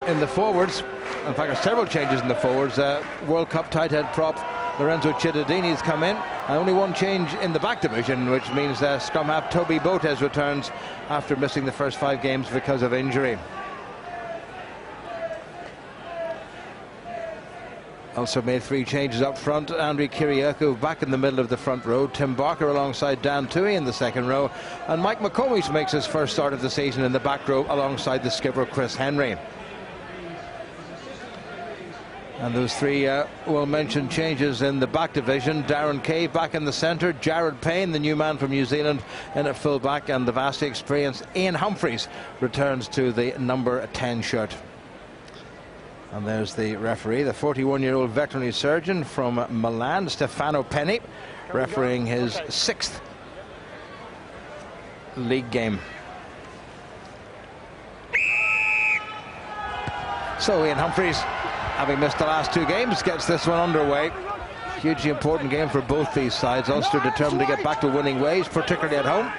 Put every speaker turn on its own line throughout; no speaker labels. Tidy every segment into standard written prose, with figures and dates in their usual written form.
in the forwards. In fact, there's several changes in the forwards. World Cup tight head prop Lorenzo Cittadini's come in, and only one change in the back division, which means scrum half Toby Botes returns after missing the first 5 games because of injury. Also made 3 changes up front. Andrew Kyriacou back in the middle of the front row. Tim Barker alongside Dan Tuohy in the second row. And Mike McComish makes his first start of the season in the back row alongside the skipper Chris Henry. And those 3 well-mentioned changes in the back division. Darren Cave back in the centre. Jared Payne, the new man from New Zealand, in at full back. And the vastly experienced Ian Humphreys returns to the number 10 shirt. And there's the referee, the 41-year-old veterinary surgeon from Milan, Stefano Penny, refereeing his 6th league game. So Ian Humphreys, having missed the last 2 games, gets this one underway. Hugely important game for both these sides. Ulster determined to get back to winning ways, particularly at home.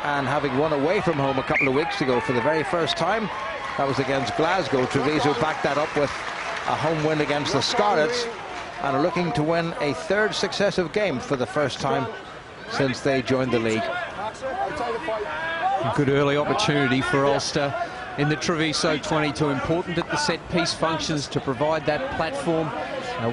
And having won away from home a couple of weeks ago for the very first time, that was against Glasgow. Treviso backed that up with a home win against the Scarlets and are looking to win a 3rd successive game for the first time since they joined the league.
Good early opportunity for Ulster in the Treviso 22. Important at the set-piece functions to provide that platform.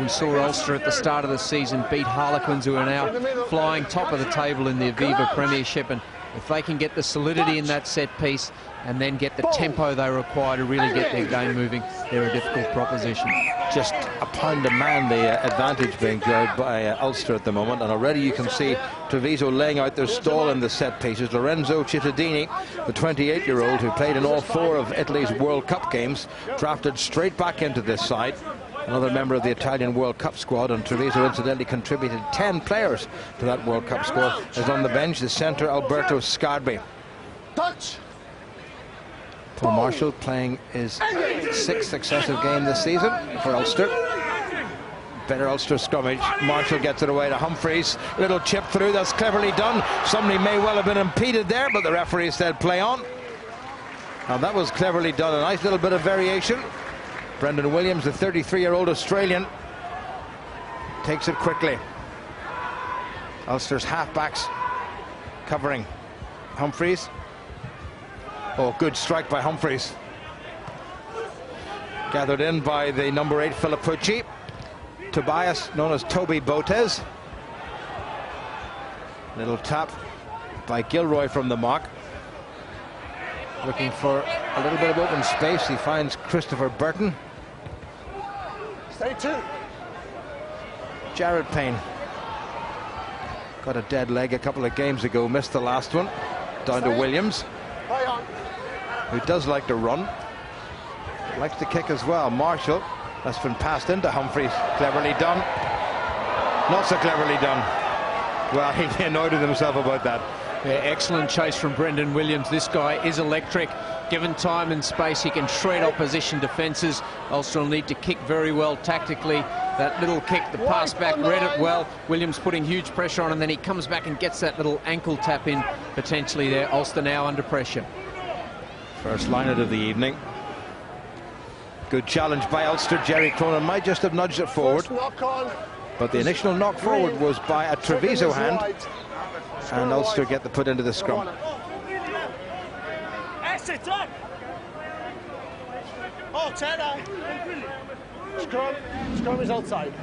We saw Ulster at the start of the season beat Harlequins, who are now flying top of the table in the Aviva Premiership, and if they can get the solidity in that set piece and then get the tempo they require to really get their game moving, they're a difficult proposition.
Just a pound a man, the advantage being enjoyed by Ulster at the moment, and already you can see Treviso laying out their stall in the set pieces. Lorenzo Cittadini, the 28-year-old who played in all 4 of Italy's World Cup games, drafted straight back into this side. Another member of the Italian World Cup squad, and Treviso incidentally contributed 10 players to that World Cup squad, is on the bench, the centre Alberto Sgarbi.
Touch.
Paul Marshall playing his 6th successive game this season for Ulster. Better Ulster scrummage. Marshall gets it away to Humphreys. Little chip through, that's cleverly done. Somebody may well have been impeded there, but the referee said play on. And that was cleverly done. A nice little bit of variation. Brendan Williams, the 33-year-old Australian, takes it quickly. Ulster's halfbacks covering Humphreys. Oh, good strike by Humphreys. Gathered in by the number 8 Filippucci. Tobias, known as Toby Botes. Little tap by Gilroy from the mark. Looking for a little bit of open space. He finds Christopher Burton.
Stay 2.
Jared Payne got a dead leg a couple of games ago, missed the last one. Down to Williams, who does like to run, likes to kick as well. Marshall, that's been passed into Humphreys. Cleverly done. Not so cleverly done. Well, he annoyed with himself about that.
Yeah, excellent chase from Brendan Williams. This guy is electric. Given time and space, he can shred opposition defences. Ulster will need to kick very well tactically. That little kick, the pass back, read it well. Williams putting huge pressure on, and then he comes back and gets that little ankle tap in potentially there. Ulster now under pressure.
First line of the evening. Good challenge by Ulster. Jerry Cronin might just have nudged it forward, but the initial knock forward was by a Treviso hand, and Ulster get the put into the scrum.
Scrum is outside.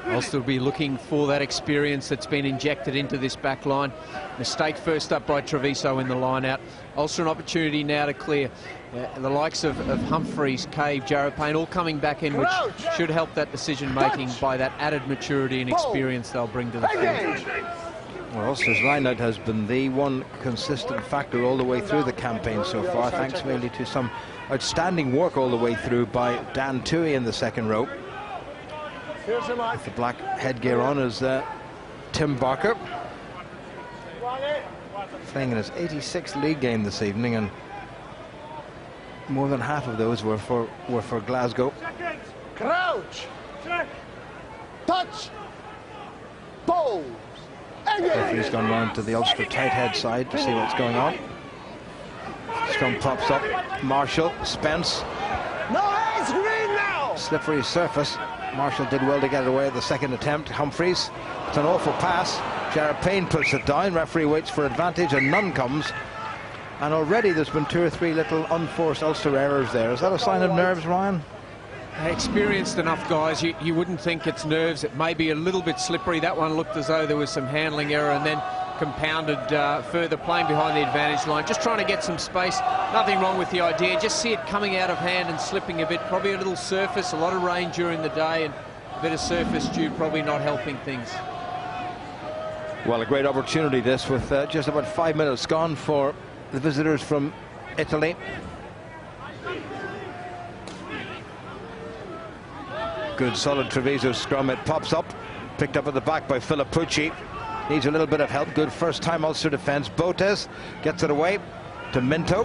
Ulster will be looking for that experience that's been injected into this back line. Mistake first up by Treviso in the line out. Ulster an opportunity now to clear. The likes of Humphreys, Cave, Jared Payne all coming back in, which should help that decision making by that added maturity and experience they'll bring to the field.
Well, Ulster's line-out has been the one consistent factor all the way through the campaign so far, thanks mainly to some outstanding work all the way through by Dan Tuohy in the second row. With the black headgear on is Tim Barker, playing in his 86th league game this evening, and more than half of those were for Glasgow.
Crouch. Touch. Pose.
Referee's gone round to the Ulster tight head side to see what's going on. scrum pops up. Marshall, Spence.
No hands, green now.
Slippery surface. Marshall did well to get it away at the second attempt. Humphreys. It's an awful pass. Jared Payne puts it down. Referee waits for advantage and none comes. And already there's been 2 or 3 little unforced Ulster errors there. Is that a sign of nerves, Ryan?
Experienced enough guys, you wouldn't think it's nerves. It may be a little bit slippery. That one looked as though there was some handling error and then compounded further, playing behind the advantage line, just trying to get some space. Nothing wrong with the idea, just see it coming out of hand and slipping a bit. Probably a little surface, a lot of rain during the day, and a bit of surface dew probably not helping things.
Well, a great opportunity this, with just about 5 minutes gone for the visitors from Italy. Good solid Treviso scrum. It pops up, picked up at the back by Filippucci. Needs a little bit of help. Good first time Ulster defence. Botes gets it away to Minto.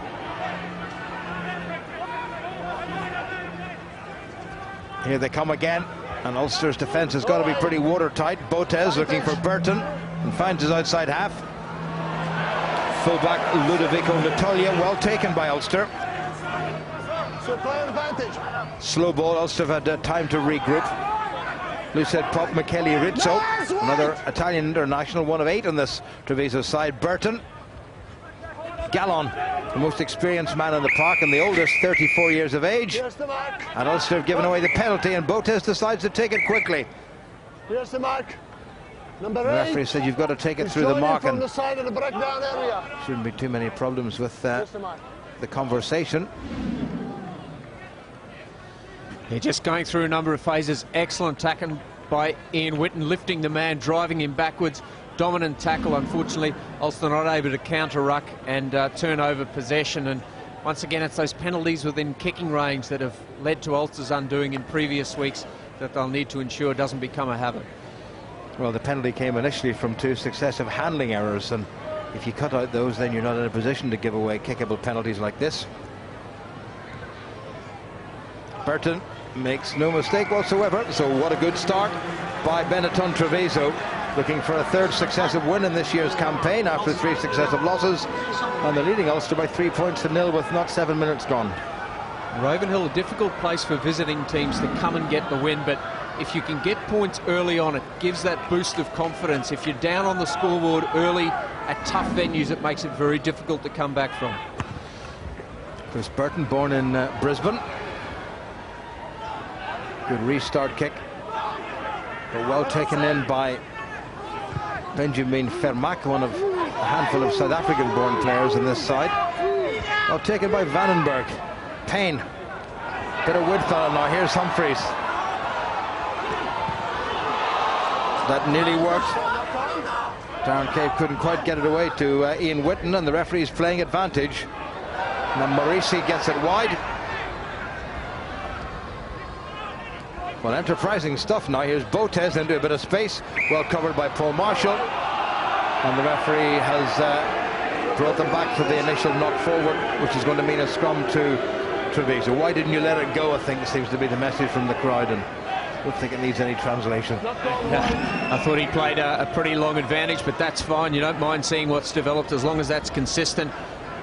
Here they come again, and Ulster's defence has got to be pretty watertight. Botes looking for Burton and finds his outside half. Fullback Ludovico Nitoglia, well taken by Ulster.
So play advantage.
Slow ball. Ulster have had time to regroup. Loose head pop, Michele Rizzo, another Italian international, 1 of 8 on this Treviso side. Burton. Galon, the most experienced man in the park and the oldest, 34 years of age.
Here's the mark.
And Ulster have given away the penalty, and Botes decides to take it quickly.
Here's the mark. Number
The
8.
referee said you've got to take it through the mark,
from
and
the side of the breakdown area.
shouldn't be too many problems with
Here's the mark.
the conversation.
Yeah, just going through a number of phases. Excellent tackle by Ian Whitten, lifting the man, driving him backwards. Dominant tackle. Unfortunately, Ulster not able to counter-ruck and turn over possession. And once again, it's those penalties within kicking range that have led to Ulster's undoing in previous weeks that they'll need to ensure doesn't become a habit.
Well, the penalty came initially from 2 successive handling errors, and if you cut out those, then you're not in a position to give away kickable penalties like this. Burton makes no mistake whatsoever, so what a good start by Benetton Treviso, looking for a 3rd successive win in this year's campaign after 3 successive losses, and they're leading Ulster by 3 points to 0 with not 7 minutes gone.
Ravenhill, a difficult place for visiting teams to come and get the win, but if you can get points early on, it gives that boost of confidence. If you're down on the scoreboard early at tough venues, it makes it very difficult to come back from.
Chris Burton, born in Brisbane. Good restart kick, but well taken in by Benjamin Vermaak, one of a handful of South African-born players in this side. Well taken by Wannenburg. Payne, bit of width on it now. Here's Humphreys. That nearly worked. Darren Cave couldn't quite get it away to Ian Whitten, and the referee's playing advantage. Now Morisi gets it wide. Well, enterprising stuff now. Here's Botes into a bit of space, well covered by Paul Marshall, and the referee has brought them back to the initial knock forward, which is going to mean a scrum to Treviso. Why didn't you let it go, I think seems to be the message from the crowd, and I don't think it needs any translation.
I thought he played a pretty long advantage, but that's fine. You don't mind seeing what's developed as long as that's consistent.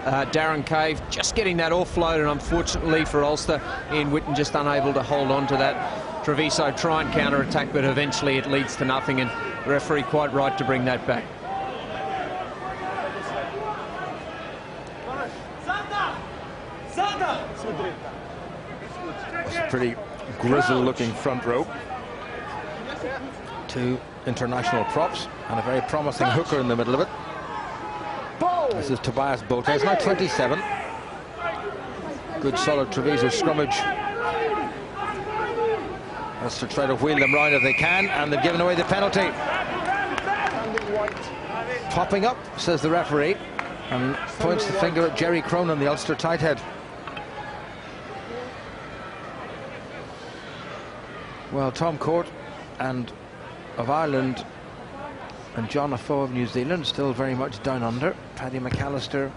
Darren Cave just getting that offload, and unfortunately for Ulster, Ian Whitten just unable to hold on to that. Treviso try and counter-attack, but eventually it leads to nothing, and the referee quite right to bring that back.
It's a pretty grizzled-looking front row. 2 international props and a very promising hooker in the middle of it. This is Tobias Botes, now 27. Good solid Treviso scrummage. That's to try to wheel them round if they can, and they've given away the penalty. Popping up, says the referee, and points the finger at Jerry Cronin, the Ulster tight head. Well, Tom Court and of Ireland and John Afoe of New Zealand still very much down under. Paddy McAllister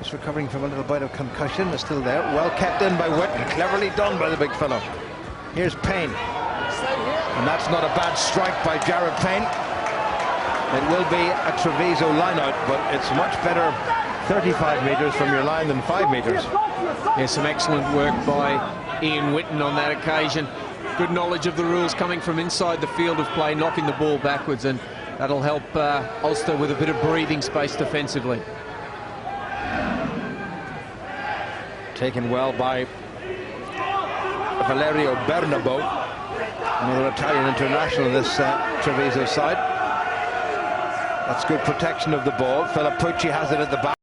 is recovering from a little bit of concussion, is still there. Well kept in by Whitten, cleverly done by the big fellow. Here's Payne, and that's not a bad strike by Jared Payne. It will be a Treviso line-out, but it's much better 35 metres from your line than 5 metres.
Yeah, some excellent work by Ian Whitten on that occasion. Good knowledge of the rules coming from inside the field of play, knocking the ball backwards, and that'll help Ulster with a bit of breathing space defensively.
Taken well by Valerio Bernabo, another Italian international in this Treviso side. That's good protection of the ball. Filippucci has it at the back.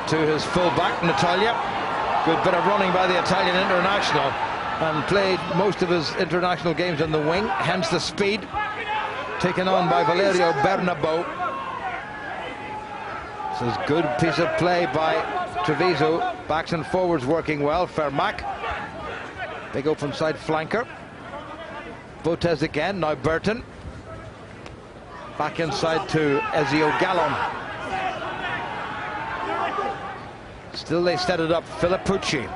to his full-back, Nitoglia. Good bit of running by the Italian international, and played most of his international games on the wing, hence the speed. Taken on by Valerio Bernabo. This is a good piece of play by Treviso. Backs and forwards working well. Vermaak, big open side flanker. Botez again, now Burton. Back inside to Ezio Galon. Still they set it up, Filippucci.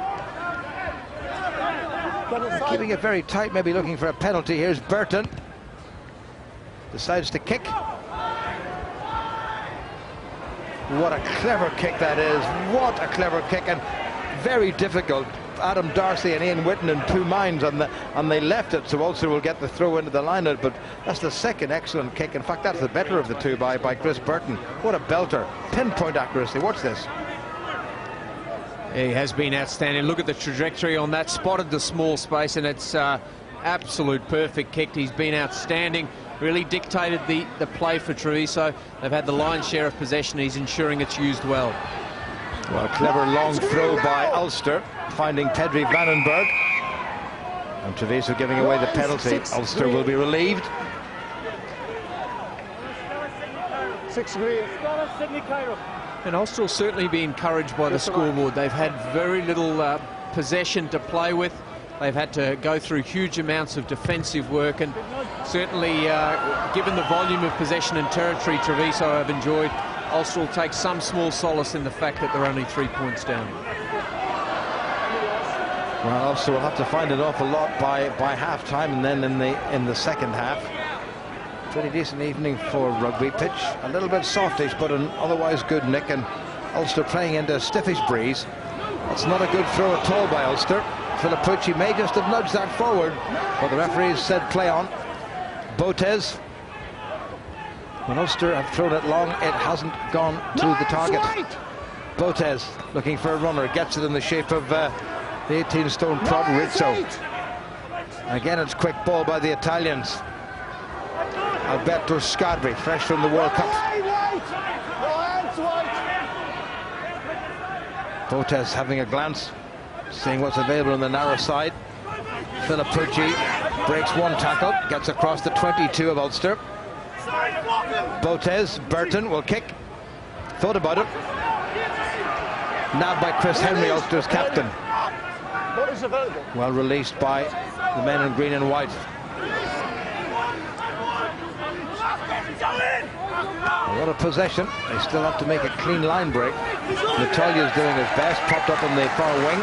Keeping it very tight, maybe looking for a penalty. Here's Burton. Decides to kick. What a clever kick that is. What a clever kick, and very difficult. Adam Darcy and Ian Whitten in two minds, and they left it, so Ulster will get the throw into the line-out. But that's the second excellent kick. In fact, that's the better of the two by Chris Burton. What a belter. Pinpoint accuracy. Watch this.
He has been outstanding. Look at the trajectory on that. Spotted the small space, and it's absolute perfect kick. He's been outstanding. Really dictated the play for Treviso. They've had the lion's share of possession. He's ensuring it's used well.
Well, a clever long throw by Ulster, finding Pedri Wannenburg. And Treviso giving away the penalty. Ulster will be relieved.
6 green.
And Ulster will certainly be encouraged by the scoreboard. They've had very little possession to play with. They've had to go through huge amounts of defensive work, and certainly given the volume of possession and territory Treviso have enjoyed, Ulster will take some small solace in the fact that they're only 3 points down.
Well, Ulster will have to find an awful lot by half-time, and then in the second half. Pretty decent evening for rugby. Pitch a little bit softish, but an otherwise good nick, and Ulster playing into a stiffish breeze. That's not a good throw at all by Ulster. Filippucci may just have nudged that forward, but the referees said play on. Botez. When Ulster have thrown it long, it hasn't gone to the target. Botez looking for a runner, gets it in the shape of the 18-stone prop Rizzo. Again, it's quick ball by the Italians. Alberto Sgarbi, fresh from the World Cup. Botez having a glance, seeing what's available on the narrow side. Filippucci breaks one tackle, gets across the 22 of Ulster. Botez, Burton will kick. Thought about it. Nabbed by Chris Henry, Ulster's captain. Well released by the men in green and white. A lot of possession. They still have to make a clean line break. Nitoglia is doing his best, popped up on the far wing.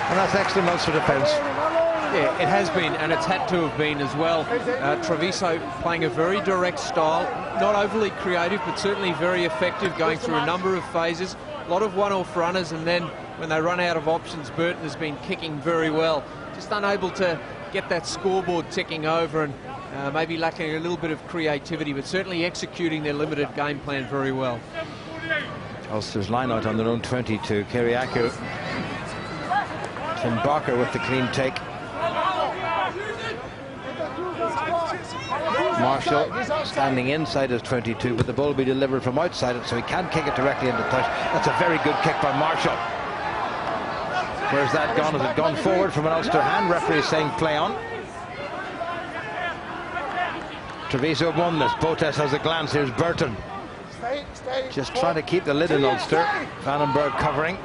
And that's excellent Ulster defence.
Yeah, it has been, and it's had to have been as well. Treviso playing a very direct style, not overly creative, but certainly very effective, going through a number of phases. A lot of one-off runners, and then when they run out of options, Burton has been kicking very well. Just unable to get that scoreboard ticking over, and maybe lacking a little bit of creativity, but certainly executing their limited game plan very well.
Ulster's line out on their own 22. Kyriacou. Tim Barker with the clean take. Marshall standing inside his 22, but the ball will be delivered from outside it, so he can't kick it directly into touch. That's a very good kick by Marshall. Where's that gone? Has it gone forward from an Ulster hand? Referee saying play on. Treviso won this. Botez has a glance. Here's Burton. Just trying to keep the lid in Ulster. Wannenburg covering.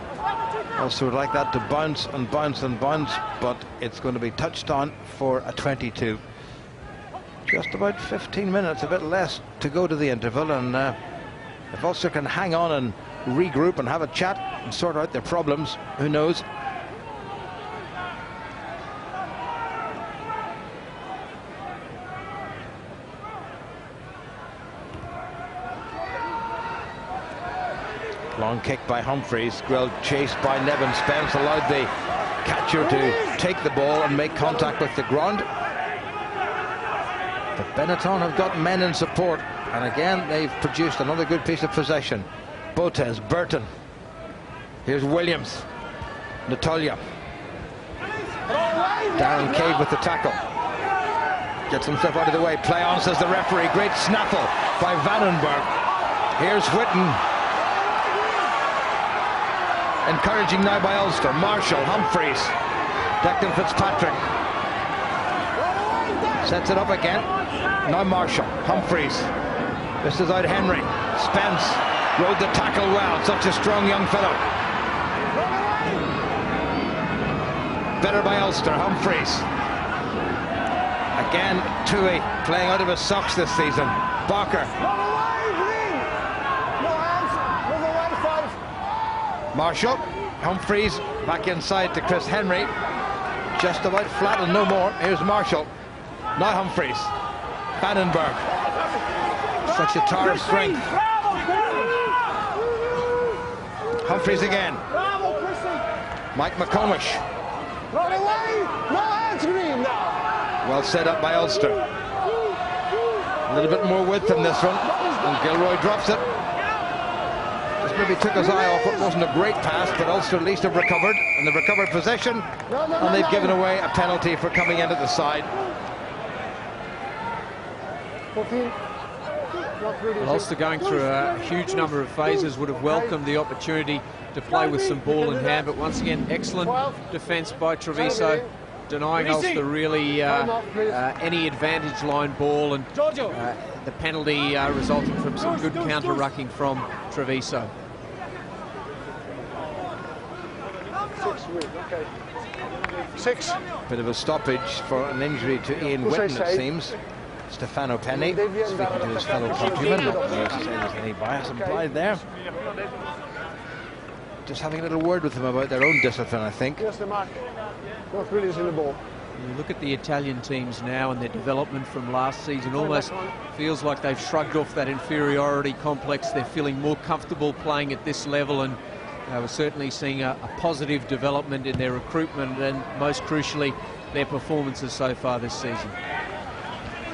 Ulster would like that to bounce and bounce and bounce, but it's going to be touched on for a 22. Just about 15 minutes, a bit less to go to the interval, and if Ulster can hang on and regroup and have a chat and sort out their problems, who knows? Long kick by Humphreys, well chased by Nevin. Spence allowed the catcher to take the ball and make contact with the ground. But Benetton have got men in support, and again they've produced another good piece of possession. Botez, Burton. Here's Williams. Nitoglia. Darren Cave with the tackle. Gets himself out of the way. Play on, says the referee. Great snaffle by Wannenburg. Here's Whitten. Encouraging now by Ulster. Marshall, Humphreys, Declan Fitzpatrick. Sets it up again. Now Marshall, Humphreys. This is out Henry. Spence rode the tackle well. Such a strong young fellow. Better by Ulster. Humphreys. Again, Tuohy playing out of his socks this season. Barker. Marshall. Humphreys back inside to Chris Henry. Just about flat and no more. Here's Marshall. Now Humphreys. Wannenburg. Such a tower of strength. Humphreys again. Mike McComish. Well set up by Ulster. A little bit more width in this one. And Gilroy drops it. Just maybe took his eye off it. Wasn't a great pass, but Ulster at least have recovered. And they've recovered possession. And they've given away a penalty for coming into the side.
Well, Ulster going through a huge number of phases would have welcomed the opportunity to play with some ball in hand, but once again excellent defence by Treviso, denying Ulster really any advantage line ball, and the penalty resulting from some good counter-rucking from Treviso.
Six.
Bit of a stoppage for an injury to Ian Whitten, it seems. Stefano Penny speaking to his fellow countryman. Not to say there's any bias implied there. Just having a little word with them about their own discipline, I think.
Yes, the mark. Not releasing the ball.
You look at the Italian teams now and their development from last season. Almost feels like they've shrugged off that inferiority complex. They're feeling more comfortable playing at this level, and we're certainly seeing a positive development in their recruitment and, most crucially, their performances so far this season.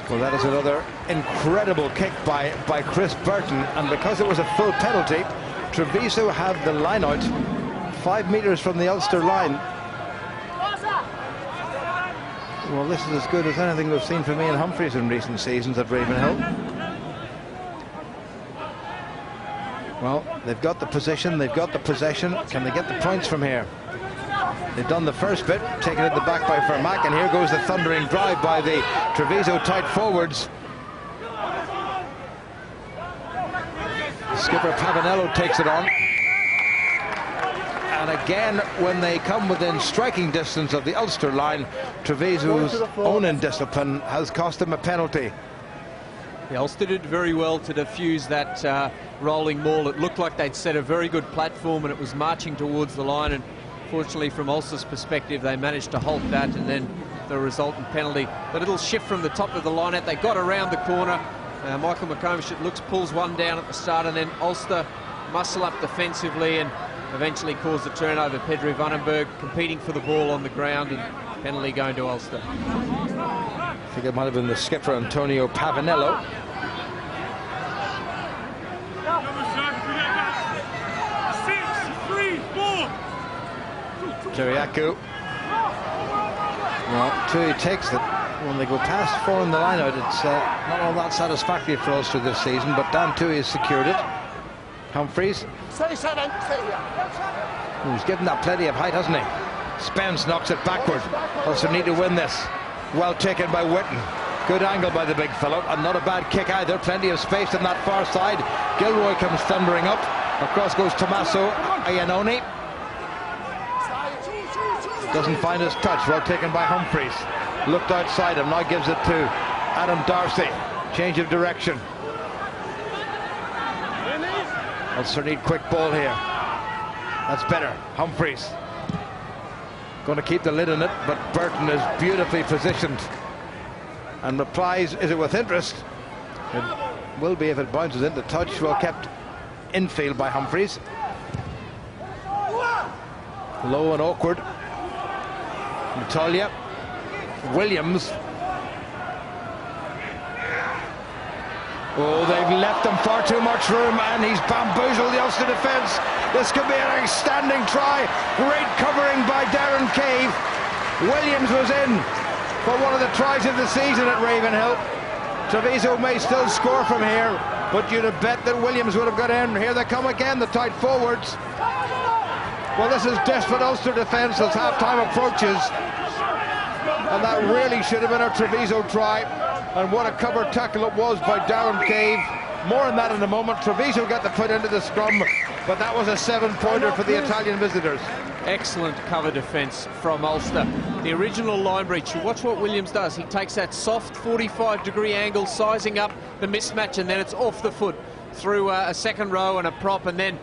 Well, that is another incredible kick by Chris Burton, and because it was a full penalty, Treviso had the line out 5 metres from the Ulster line. Well, this is as good as anything we've seen from Ian Humphreys in recent seasons at Ravenhill. Well, they've got the position, they've got the possession. Can they get the points from here? They've done the first bit, taken it the back by Vermaak, and here goes the thundering drive by the Treviso tight forwards. Skipper Pavanello takes it on. And again, when they come within striking distance of the Ulster line, Treviso's own indiscipline has cost them a penalty.
Yeah, Ulster did very well to defuse that rolling maul. It looked like they'd set a very good platform and it was marching towards the line, and fortunately from Ulster's perspective they managed to halt that, and then the resultant penalty. The little shift from the top of the line out, they got around the corner. Michael McComish, it looks, pulls one down at the start, and then Ulster muscle up defensively and eventually cause the turnover. Pedri Wannenburg competing for the ball on the ground, and penalty going to Ulster.
I think it might have been the skipper, Antonio Pavanello. Kyriacou. Well, Tuohy takes it. When they go past 4 in the line out, it's not all that satisfactory for Ulster this season, but Dan Tuohy has secured it. Humphreys. He's given that plenty of height, hasn't he? Spence knocks it backward. Ulster need to win this. Well taken by Whitten. Good angle by the big fellow, and not a bad kick either. Plenty of space on that far side. Gilroy comes thundering up. Across goes Tommaso Iannone. Doesn't find his touch. Well taken by Humphreys. Looked outside him. Now gives it to Adam Darcy. Change of direction. Ulster need quick ball here. That's better. Humphreys. Going to keep the lid on it, but Burton is beautifully positioned. And replies, is it with interest? It will be if it bounces into touch. Well kept infield by Humphreys. Low and awkward. Nitoglia. Williams. Oh, they've left them far too much room, and he's bamboozled the Ulster defence. This could be an outstanding try. Great covering by Darren Cave. Williams was in for one of the tries of the season at Ravenhill. Treviso may still score from here, but you'd have bet that Williams would have got in. Here they come again, the tight forwards. Well, this is desperate Ulster defence as half-time approaches. And that really should have been a Treviso try. And what a cover tackle it was by Darren Cave. More on that in a moment. Treviso got the put into the scrum, but that was a 7-pointer for the Italian visitors.
Excellent cover defence from Ulster. The original line breach, you watch what Williams does. He takes that soft 45-degree angle, sizing up the mismatch, and then it's off the foot through a second row and a prop, and then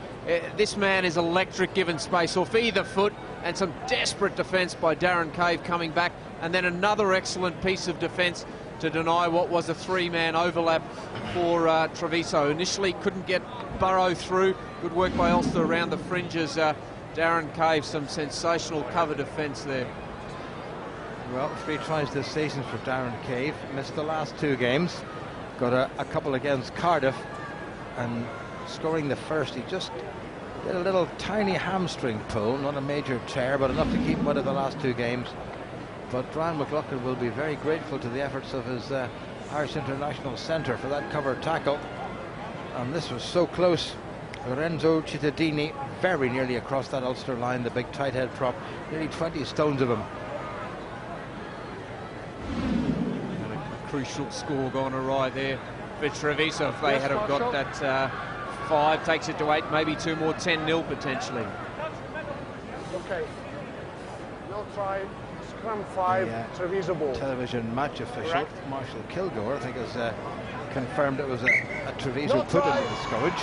this man is electric given space off either foot, and some desperate defence by Darren Cave coming back, and then another excellent piece of defence to deny what was a 3-man overlap for Treviso. Initially couldn't get Burrow through. Good work by Ulster around the fringes. Darren Cave, some sensational cover defence there.
Well, 3 tries this season for Darren Cave. Missed the last 2 games. Got a couple against Cardiff, and scoring the first, he just did a little tiny hamstring pull, not a major tear, but enough to keep him out of the last 2 games. But Brian McLaughlin will be very grateful to the efforts of his Irish international centre for that cover tackle. And this was so close. Lorenzo Cittadini very nearly across that Ulster line, the big tight head prop, nearly 20 stones of him.
And a crucial score gone awry there for Treviso. If they had have got that 5, takes it to 8, maybe 2 more, 10-0 potentially.
Okay, no try. Scrum 5, Treviso ball.
Television match official, Marshall Kilgore, I think has confirmed it was a Treviso put into the scrummage.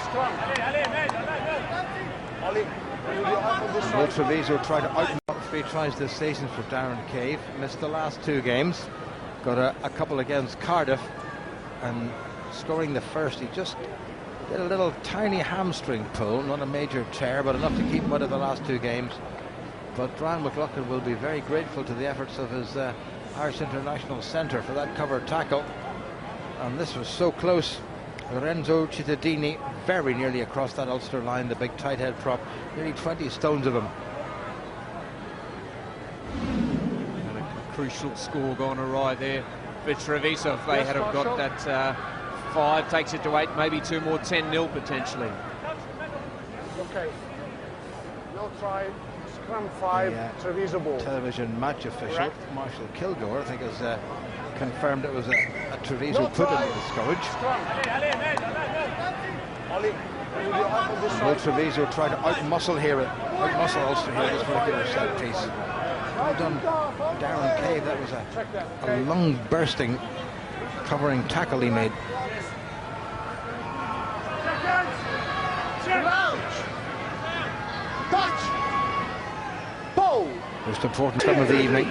Will Treviso try to out 3 tries this season for Darren Cave? Missed the last 2 games. Got a couple against Cardiff, and scoring the first, he just did a little tiny hamstring pull, not a major tear, but enough to keep him out of the last 2 games. But Brian McLaughlin will be very grateful to the efforts of his Irish international centre for that cover tackle. And this was so close. Lorenzo Cittadini very nearly across that Ulster line, the big tight head prop, nearly 20 stones of him.
And a crucial score gone awry there for Treviso. If they had have got that 5, takes it to 8, maybe 2 more, 10-0 potentially.
Okay, no try. Scrum 5, Treviso ball.
Television match official, Marshall Kilgore, I think has confirmed it was a Treviso put into the scrummage. Will Treviso try to out-muscle Ulster here, this particular set piece. Well done, Darren Cave. That was a lung-bursting covering tackle he made. Most important scrum of the evening.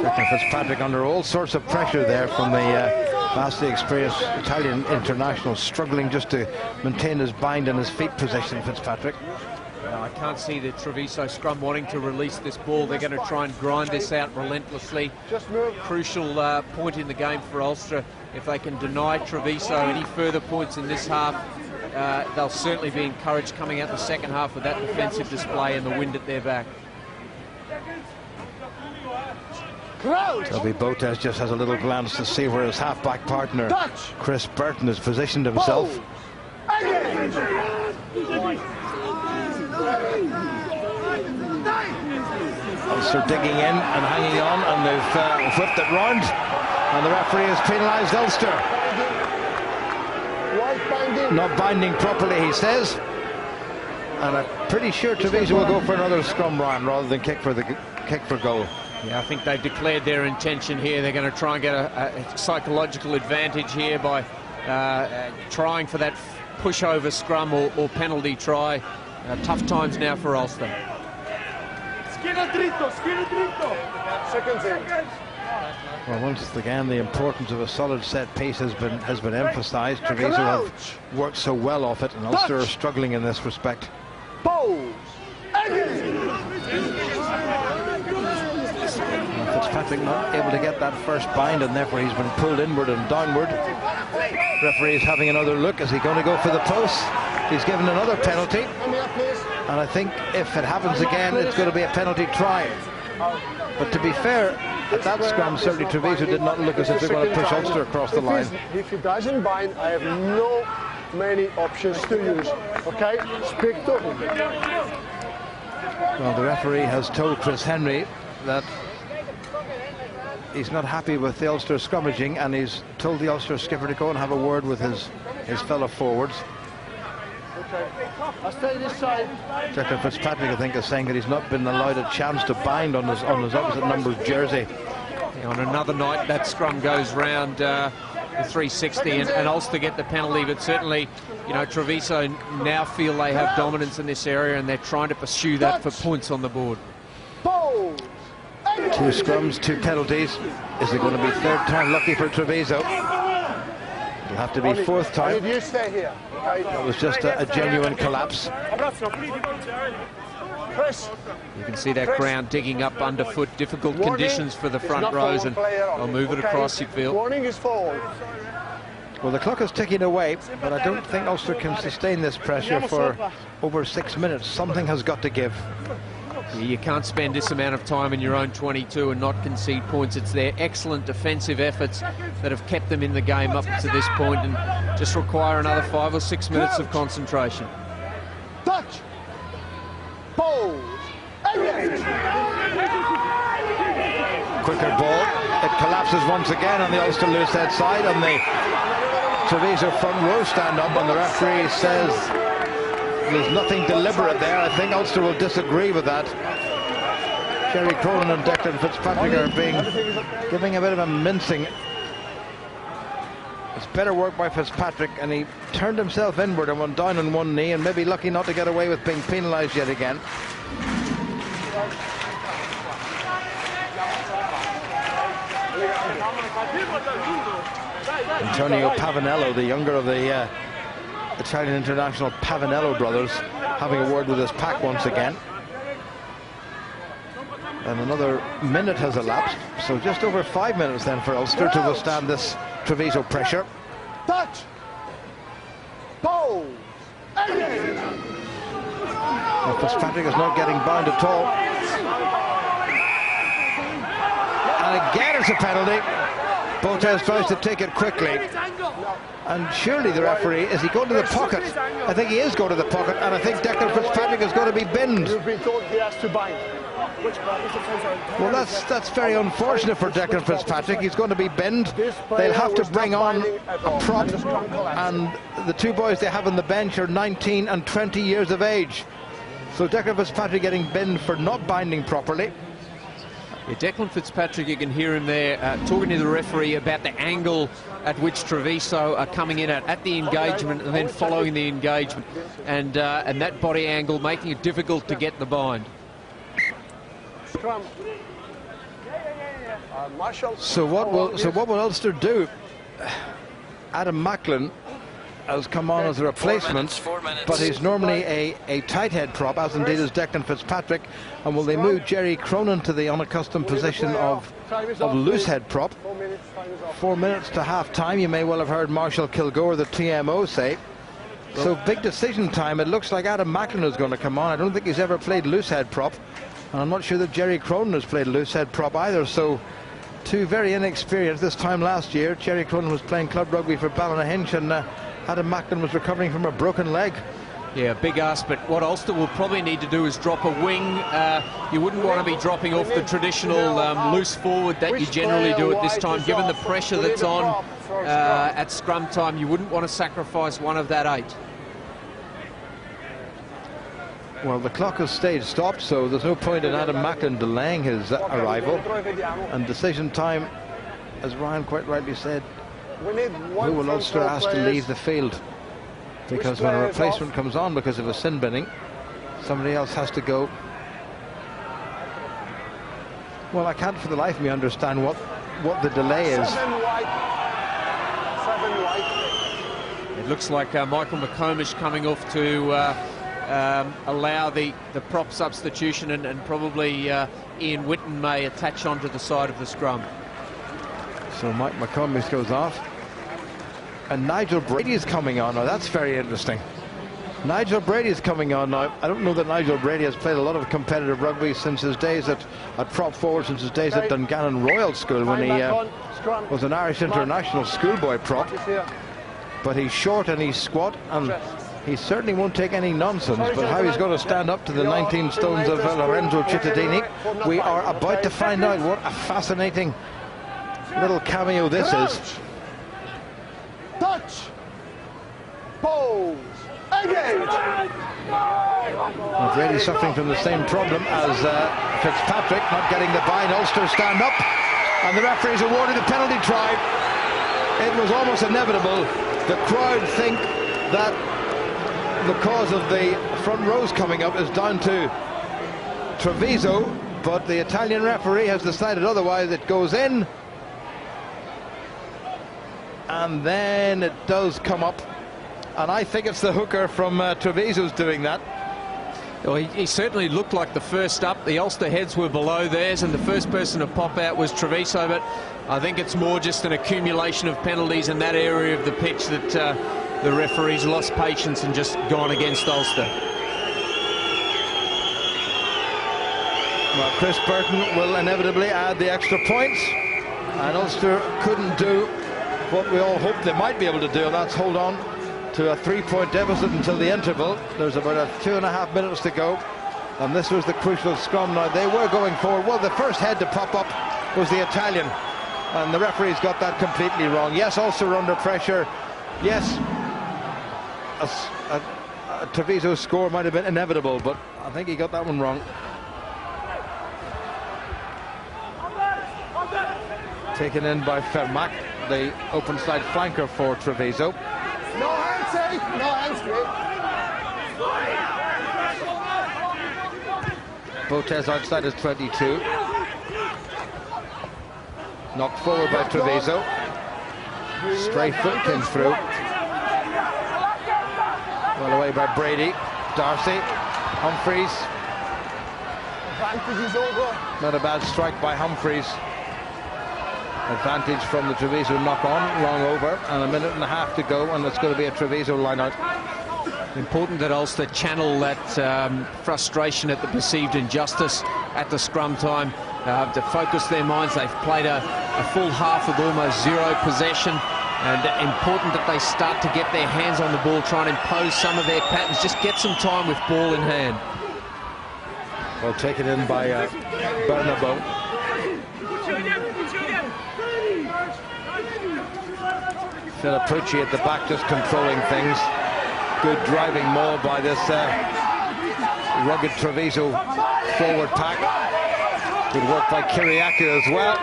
Captain Fitzpatrick under all sorts of pressure there from the vastly experienced Italian international, struggling just to maintain his bind and his feet position, Fitzpatrick.
I can't see the Treviso scrum wanting to release this ball. They're going to try and grind this out relentlessly. Crucial point in the game for Ulster. If they can deny Treviso any further points in this half, they'll certainly be encouraged coming out the second half with that defensive display and the wind at their back.
Toby Botes just has a little glance to see where his half-back partner, Chris Burton, has positioned himself. Ulster digging in and hanging on, and they've whipped it round, and the referee has penalised Ulster. Not binding properly, he says, and I'm pretty sure Treviso will go for another scrum round rather than kick for goal.
Yeah, I think they've declared their intention here. They're going to try and get a psychological advantage here by trying for that pushover scrum or penalty try. Tough times now for Ulster.
Seconds in.
Well, once again, the importance of a solid set piece has been emphasised. Treviso have worked so well off it, and Ulster are struggling in this respect. Fitzpatrick not able to get that first bind, and therefore he's been pulled inward and downward. Referee is having another look. Is he going to go for the post? He's given another penalty, and I think if it happens again, it's going to be a penalty try. But to be fair, at that scrum, certainly Treviso did not look as if they're going to push Ulster across the line.
If he doesn't bind, I have no many options to use. Okay, speak to him.
Well, the referee has told Chris Henry that he's not happy with the Ulster scrummaging, and he's told the Ulster skipper to go and have a word with his fellow forwards.
Okay, I'll stay this side.
Declan Fitzpatrick, I think, is saying that he's not been allowed a chance to bind on his opposite number's jersey.
Yeah, on another night, that scrum goes round the 360, and Ulster get the penalty, but certainly, you know, Treviso now feel they have dominance in this area, and they're trying to pursue that for points on the board.
2 scrums, 2 penalties. Is it going to be third time lucky for Treviso? It'll have to be fourth time.
You stay here.
It was just a genuine collapse.
Chris.
You can see that ground digging up underfoot. Difficult conditions for the front rows, and they'll move it across, you feel.
Warning is forward.
Well, the clock is ticking away, but I don't think Ulster can sustain this pressure for over 6 minutes. Something has got to give.
You can't spend this amount of time in your own 22 and not concede points. It's their excellent defensive efforts that have kept them in the game up to this point, and just require another 5 or 6 minutes of concentration.
Touch. Pose.
Quicker ball. It collapses once again on the Ulster loose head side, and the Treviso front row stand up, and the referee says there's nothing deliberate there. I think Ulster will disagree with that. Jerry Cronin and Declan Fitzpatrick are giving a bit of a mincing. It's better work by Fitzpatrick, and he turned himself inward and went down on one knee, and maybe lucky not to get away with being penalised yet again. Antonio Pavanello, the younger of the Italian international Pavanello brothers, having a word with his pack once again. And another minute has elapsed, so just over 5 minutes then for Ulster to withstand this Treviso pressure.
Touch. Pose.
Well, Fitzpatrick is not getting bound at all. And again it's a penalty. Botez tries to take it quickly. And surely the referee, is he going to the pocket? I think he is going to the pocket, and I think Declan Fitzpatrick is going to be binned.
You've been told he has to bind.
Well, that's very unfortunate for Declan Fitzpatrick. He's going to be binned. They'll have to bring on a prop, and the 2 boys they have on the bench are 19 and 20 years of age. So Declan Fitzpatrick getting binned for not binding properly.
Yeah, Declan Fitzpatrick, you can hear him there talking to the referee about the angle at which Treviso are coming in at the engagement, and then following the engagement, and that body angle making it difficult to get the bind.
So what will Ulster do? Adam Macklin has come on as a replacement, but he's normally a tight head prop, as indeed is Declan Fitzpatrick. And will they move Jerry Cronin to the unaccustomed position of loose head prop? 4 minutes to half time. You may well have heard Marshall Kilgore, the TMO, say. So big decision time. It looks like Adam Macklin is going to come on. I don't think he's ever played loose head prop, and I'm not sure that Jerry Cronin has played loose head prop either. So 2 very inexperienced. This time last year, Jerry Cronin was playing club rugby for Ballynahinch, and Adam Macklin was recovering from a broken leg.
Yeah, big ask, but what Ulster will probably need to do is drop a wing. You wouldn't want to be dropping off the traditional loose forward that you generally do at this time. Given the pressure that's on at scrum time, you wouldn't want to sacrifice one of that 8.
Well, the clock has stayed stopped, so there's no point in Adam Macklin delaying his arrival. And decision time, as Ryan quite rightly said, who will Ulster ask to leave the field? Because when a replacement comes on because of a sin binning, somebody else has to go. Well, I can't for the life of me understand what the delay is.
7 white.
It looks like Michael McComish coming off to allow the prop substitution, and probably Ian Whitten may attach onto the side of the scrum.
So Mike McComish goes off, and Nigel Brady is coming on now. That's very interesting. Nigel Brady is coming on now. I don't know that Nigel Brady has played a lot of competitive rugby since his days at prop forward, since his days at Dungannon Royal School, when he was an Irish international schoolboy prop. but he's short and he's squat, and he certainly won't take any nonsense. But how he's going to stand up to the 19 stones of Lorenzo Cittadini, we are about to find out. What a fascinating little cameo this is.
Touch. Pose. Engage.
Well, Brady suffering from the same problem as Fitzpatrick, not getting the bind. Ulster stand up, and the referee's awarded a penalty try. It was almost inevitable. The crowd think that the cause of the front rows coming up is down to Treviso, but the Italian referee has decided otherwise. It goes in, and then it does come up, and I think it's the hooker from Treviso's doing that.
Well, he certainly looked like the first up. The Ulster heads were below theirs, and the first person to pop out was Treviso, but I think it's more just an accumulation of penalties in that area of the pitch that the referees lost patience and just gone against Ulster.
Well, Chris Burton will inevitably add the extra points, and Ulster couldn't do what we all hoped they might be able to do, and that's hold on to a 3-point deficit until the interval. There's about 2.5 minutes to go, and this was the crucial scrum. Now, they were going forward. Well, the first head to pop up was the Italian, and the referee's got that completely wrong. Yes, Ulster under pressure. Yes, a Treviso score might have been inevitable, but I think he got that one wrong. Taken in by Vermaak, the open side flanker for Treviso.
No hands, safe. No hands, great.
Botez outside is 22. Knocked forward by Treviso. Stray foot came through. Well away by Brady. Darcy. Humphreys.
Advantage is over.
Not a bad strike by Humphreys. Advantage from the Treviso knock-on, long over, and 1.5 minutes to go, and it's going to be a Treviso line-out.
Important that Ulster channel that frustration at the perceived injustice at the scrum time, to focus their minds. They've played a full half with almost zero possession, and important that they start to get their hands on the ball, try and impose some of their patterns, just get some time with ball in hand.
Well, taken in by Bernabo. Filippucci at the back, just controlling things. Good driving maul by this rugged Treviso forward pack. Good work by Kyriacou as well.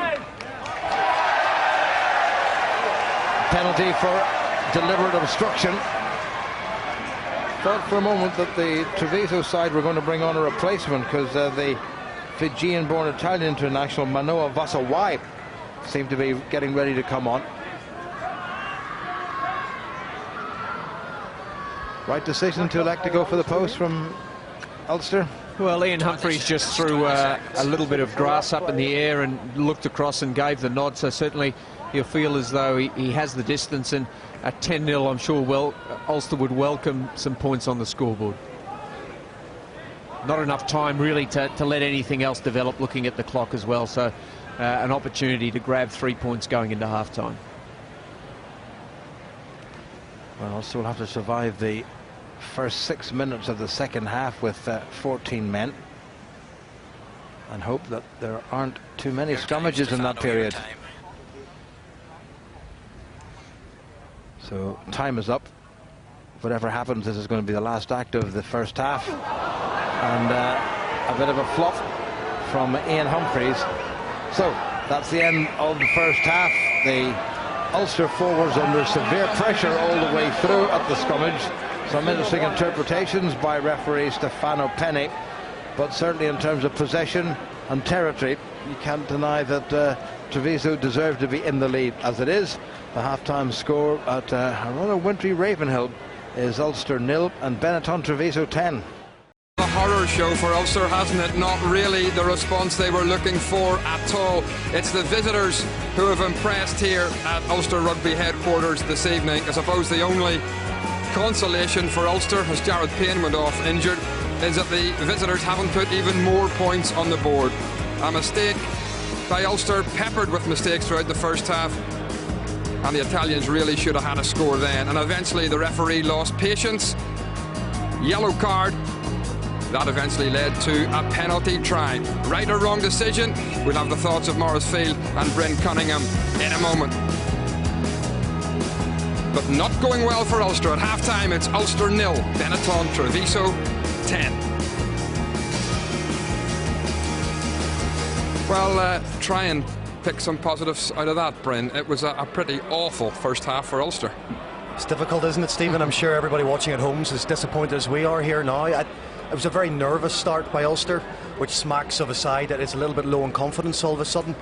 Penalty for deliberate obstruction. Thought for a moment that the Treviso side were going to bring on a replacement, because the Fijian-born Italian international Manoa Vasawai seemed to be getting ready to come on. Right decision to elect to go for the post from Ulster.
Well, Ian Humphreys just threw a little bit of grass up in the air and looked across and gave the nod, so certainly he'll feel as though he has the distance, and at 10-0 I'm sure Ulster would welcome some points on the scoreboard. Not enough time really to let anything else develop, looking at the clock as well, so an opportunity to grab 3 points going into half-time.
Well, Ulster will have to survive the first 6 minutes of the second half with 14 men, and hope that there aren't too many scrummages in that period. So time is up. Whatever happens, this is going to be the last act of the first half, and a bit of a flop from Ian Humphreys. So that's the end of the first half. The Ulster forwards under severe pressure all the way through at the scrummage. Some interesting interpretations by referee Stefano Penne, but certainly in terms of possession and territory, you can't deny that Treviso deserved to be in the lead. As it is, the half-time score at a rather wintry Ravenhill is Ulster 0 and Benetton Treviso 10.
A horror show for Ulster, hasn't it? Not really the response they were looking for at all. It's the visitors who have impressed here at Ulster Rugby headquarters this evening. I suppose the only consolation for Ulster, as Jared Payne went off injured, is that the visitors haven't put even more points on the board. A mistake by Ulster, peppered with mistakes throughout the first half. and the Italians really should have had a score then. And eventually the referee lost patience. Yellow card. That eventually led to a penalty try. Right or wrong decision? We'll have the thoughts of Maurice Field and Bryn Cunningham in a moment. But not going well for Ulster. At half-time, it's Ulster 0, Benetton Treviso 10. Well, try and pick some positives out of that, Bryn. It was a pretty awful first half for Ulster.
It's difficult, isn't it, Stephen? I'm sure everybody watching at home is as disappointed as we are here now. It was a very nervous start by Ulster, which smacks of a side that is a little bit low in confidence all of a sudden.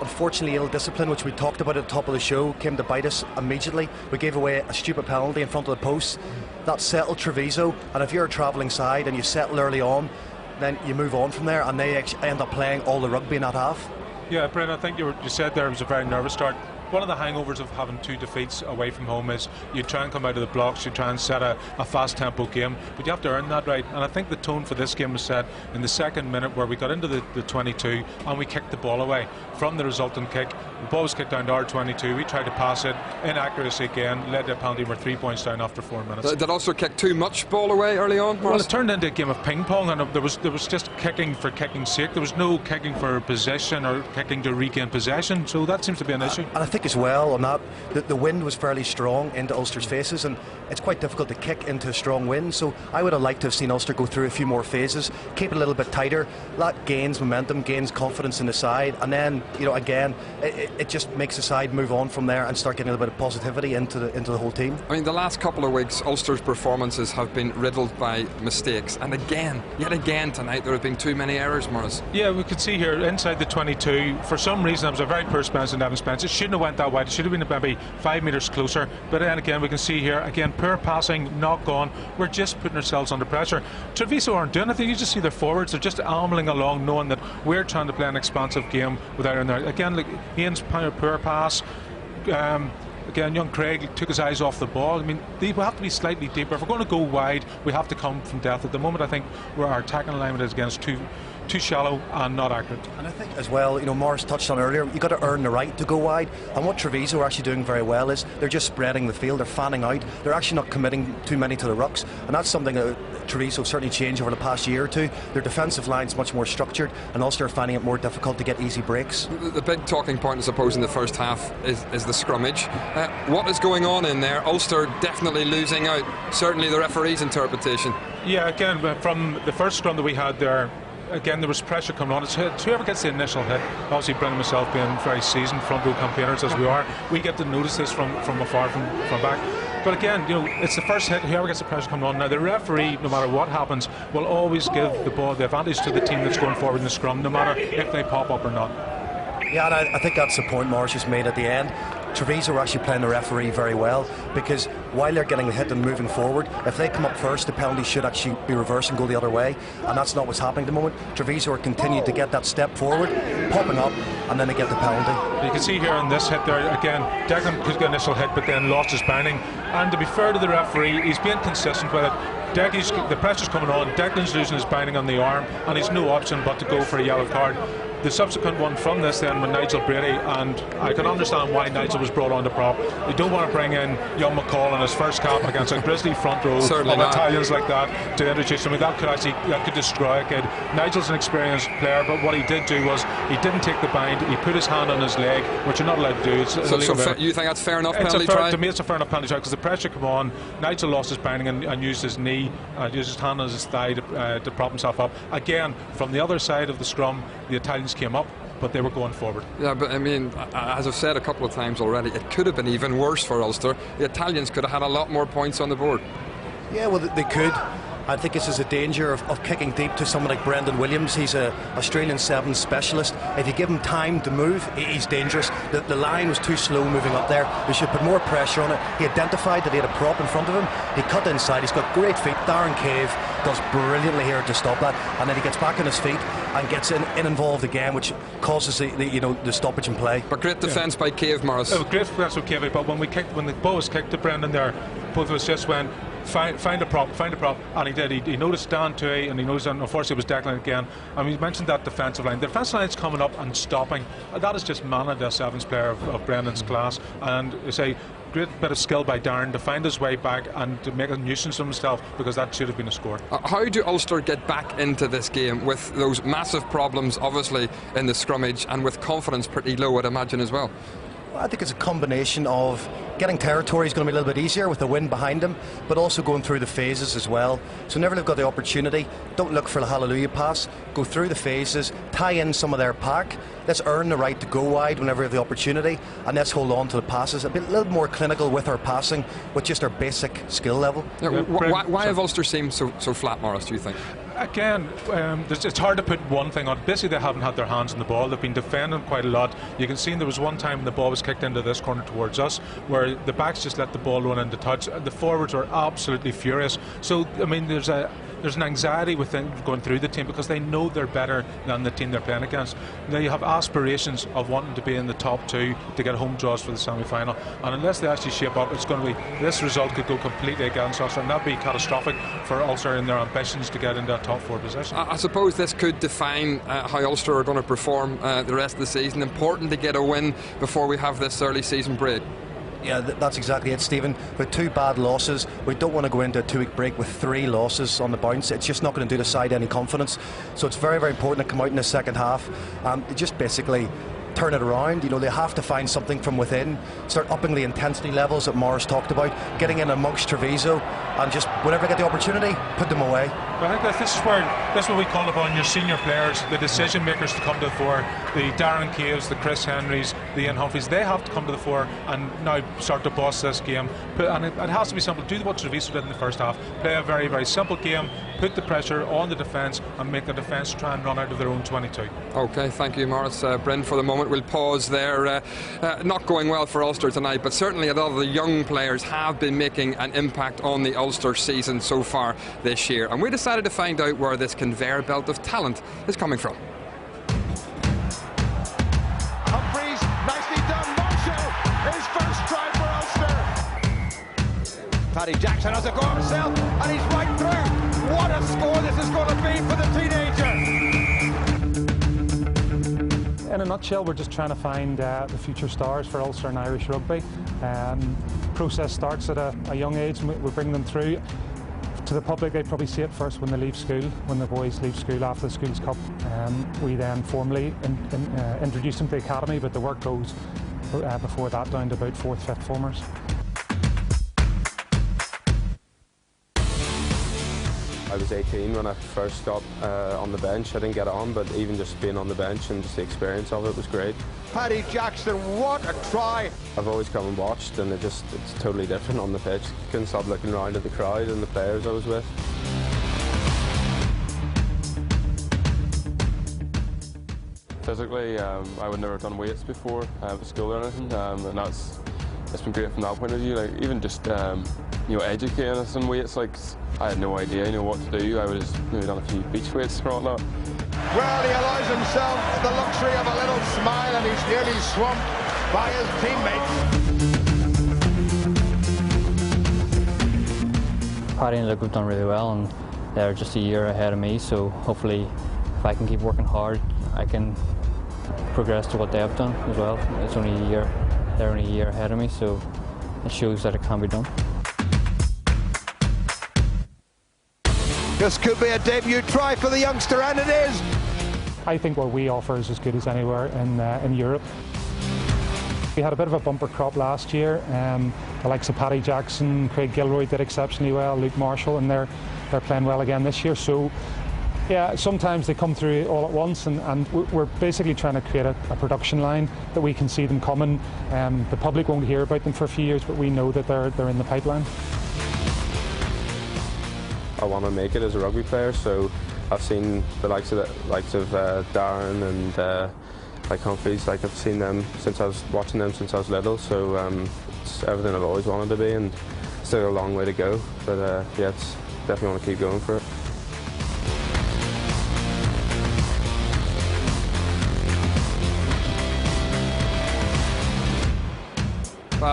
Unfortunately, ill discipline, which we talked about at the top of the show, came to bite us immediately. We gave away a stupid penalty in front of the post. That settled Treviso, and if you're a travelling side and you settle early on, then you move on from there, and they end up playing all the rugby in that half.
Yeah, Bryn, I think you said there it was a very nervous start. One of the hangovers of having 2 defeats away from home is you try and come out of the blocks, you try and set a fast tempo game, but you have to earn that right. And I think the tone for this game was set in the second minute, where we got into the 22 and we kicked the ball away from the resultant kick. The ball was kicked down to our 22. We tried to pass it, inaccuracy again, led to a penalty. We're 3 points down after 4 minutes.
Did Ulster kick too much ball away early on, Morris?
Well, it turned into a game of ping pong, and there was just kicking for kicking's sake. There was no kicking for possession or kicking to regain possession, so that seems to be an issue.
And I think as well on that, the wind was fairly strong into Ulster's faces, and it's quite difficult to kick into a strong wind. So I would have liked to have seen Ulster go through a few more phases, keep it a little bit tighter. That gains momentum, gains confidence in the side, and then, you know, again, it just makes the side move on from there and start getting a little bit of positivity into the whole team.
I mean, the last couple of weeks, Ulster's performances have been riddled by mistakes, and yet again tonight, there have been too many errors, Morris.
Yeah, we could see here inside the 22. For some reason, it was a very poor Spence and Devon Spence. It shouldn't have went that wide. It should have been maybe 5 metres closer. But then again, we can see here again, poor passing, knock on. We're just putting ourselves under pressure. Treviso aren't doing anything. You just see their forwards; they're just ambling along, knowing that we're trying to play an expansive game without in there. Again, like Ian's poor pass. Again, young Craig took his eyes off the ball. I mean, they will have to be slightly deeper. If we're going to go wide, we have to come from depth. At the moment, I think our attacking alignment is against too shallow and not accurate.
And I think as well, you know, Morris touched on earlier, you've got to earn the right to go wide, and what Treviso are actually doing very well is they're just spreading the field, they're fanning out, they're actually not committing too many to the rucks, and that's something that Treviso have certainly changed over the past year or two. Their defensive line's much more structured, and Ulster are finding it more difficult to get easy breaks.
The big talking point, I suppose, in the first half is the scrummage. What is going on in there? Ulster definitely losing out, certainly the referee's interpretation.
Yeah, again, from the first scrum that we had there, again, there was pressure coming on. It's whoever gets the initial hit, obviously Bryn and myself being very seasoned front row campaigners as we are, we get to notice this from afar, from back. But again, you know, it's the first hit, whoever gets the pressure coming on. Now, the referee, no matter what happens, will always give the ball, the advantage to the team that's going forward in the scrum, no matter if they pop up or not.
Yeah, and I think that's the point Morris just made at the end. Treviso are actually playing the referee very well, because while they're getting the hit and moving forward, if they come up first, the penalty should actually be reversed and go the other way, and that's not what's happening at the moment. Treviso are continuing to get that step forward, popping up, and then they get the penalty.
You can see here in this hit there, again, Declan could get an initial hit but then lost his binding, and to be fair to the referee, he's being consistent with it. The pressure's coming on, Declan's losing his binding on the arm, and he's no option but to go for a yellow card. The subsequent one from this then with Nigel Brady, and I can understand why Nigel was brought on to prop. You don't want to bring in young McCall in his first cap against a grizzly front row of Italians like that to introduce him. That could destroy a kid. Nigel's an experienced player, but what he did do was he didn't take the bind, he put his hand on his leg, which you're not allowed to do.
You think that's fair enough penalty try?
To me it's a fair enough penalty try, because the pressure came on, Nigel lost his binding and used his knee, used his hand on his thigh to prop himself up. Again, from the other side of the scrum, the Italians came up, but they were going forward. Yeah,
but I mean, as I've said a couple of times already, it could have been even worse for Ulster. The Italians could have had a lot more points on the board.
Yeah, well, they could. I think this is a danger of kicking deep to someone like Brendan Williams. He's an Australian sevens specialist. If you give him time to move, he's dangerous. The line was too slow moving up there. They should put more pressure on it. He identified that he had a prop in front of him. He cut inside. He's got great feet. Darren Cave does brilliantly here to stop that, and then he gets back on his feet and gets involved again, which causes the stoppage in play.
But great defence by Cave, Morris.
Great defence by Cave. But when the ball was kicked to Brendan there, both of us just went, find a prop, and he did. He noticed Dan Tuohy, and he noticed, and unfortunately it was Declan again. And we mentioned that defensive line. The defensive line is coming up and stopping. That is just manna, the sevens player of Brendan's class, and it's a great bit of skill by Darren to find his way back and to make a nuisance of himself, because that should have been a score.
How do Ulster get back into this game with those massive problems, obviously, in the scrummage, and with confidence pretty low, I'd imagine, as well?
I think it's a combination of getting territory is going to be a little bit easier with the wind behind them, but also going through the phases as well. So whenever they've got the opportunity, don't look for the hallelujah pass, go through the phases, tie in some of their pack, let's earn the right to go wide whenever we have the opportunity, and let's hold on to the passes. A little more clinical with our passing, with just our basic skill level.
Yeah, why have Ulster seemed so flat, Morris, do you think?
Again, it's hard to put one thing on. Basically, they haven't had their hands on the ball. They've been defending quite a lot. You can see there was one time the ball was kicked into this corner towards us, where the backs just let the ball run into touch. The forwards were absolutely furious. So, I mean, there's an anxiety within going through the team, because they know they're better than the team they're playing against. They have aspirations of wanting to be in the top two to get home draws for the semi-final, and unless they actually shape up, it's going to be, this result could go completely against Ulster, and that'd be catastrophic for Ulster in their ambitions to get into that top four position.
I suppose this could define how Ulster are going to perform the rest of the season. Important to get a win before we have this early season break.
Yeah, that's exactly it, Stephen. With 2 bad losses, we don't want to go into a 2-week break with 3 losses on the bounce. It's just not going to do the side any confidence. So it's very, very important to come out in the second half and just basically turn it around. You know, they have to find something from within, start upping the intensity levels that Morris talked about, getting in amongst Treviso, and just whenever they get the opportunity, put them away.
But I think that this is what we call upon your senior players, the decision makers, to come to the fore. The Darren Caves, the Chris Henrys, the Ian Humphreys, they have to come to the fore and now start to boss this game. And it has to be simple. Do what Treviso did in the first half. Play a very, very simple game, put the pressure on the defence, and make the defence try and run out of their own 22.
OK, thank you, Morris. Bryn, for the moment, we'll pause there. Not going well for Ulster tonight, but certainly a lot of the young players have been making an impact on the Ulster season so far this year. And we decided to find out where this conveyor belt of talent is coming from.
Humphreys, nicely done. Marshall, his first try for Ulster.
Paddy Jackson has a go himself, and he's right through. What a score this is going to be for the teenager.
In a nutshell, we're just trying to find the future stars for Ulster and Irish rugby. Process starts at a young age, and we bring them through. To the public, they probably see it first when they leave school, when the boys leave school after the Schools Cup. We then formally introduce them to the academy, but the work goes before that down to about 4th, 5th formers.
I was 18 when I first got on the bench. I didn't get on, but even just being on the bench and just the experience of it was great.
Paddy Jackson, what a try!
I've always come and watched, and it's totally different on the pitch. Couldn't stop looking around at the crowd and the players I was with. Physically, I would never have done weights before at school or anything, and it's been great from that point of view. Like, even just educating us on weights, like, I had no idea what to do. I would have maybe done a few beach weights or whatnot.
Well, he allows himself the luxury of a little smile, and he's nearly swamped by his teammates.
Paddy and Luke have done really well, and they're just a year ahead of me, so hopefully if I can keep working hard, I can progress to what they have done as well. It's only a year, they're only a year ahead of me, so it shows that it can be done.
This could be a debut try for the youngster, and it is.
I think what we offer is as good as anywhere in Europe. We had a bit of a bumper crop last year. The likes of Paddy Jackson, Craig Gilroy did exceptionally well, Luke Marshall, and they're playing well again this year. So, yeah, sometimes they come through all at once, and we're basically trying to create a production line that we can see them coming. The public won't hear about them for a few years, but we know that they're in the pipeline.
I want to make it as a rugby player, so I've seen the likes of Darren and like Humphreys. Like, I've seen them since I was watching them since I was little, so it's everything I've always wanted to be, and still a long way to go, but yeah, it's definitely want to keep going for it.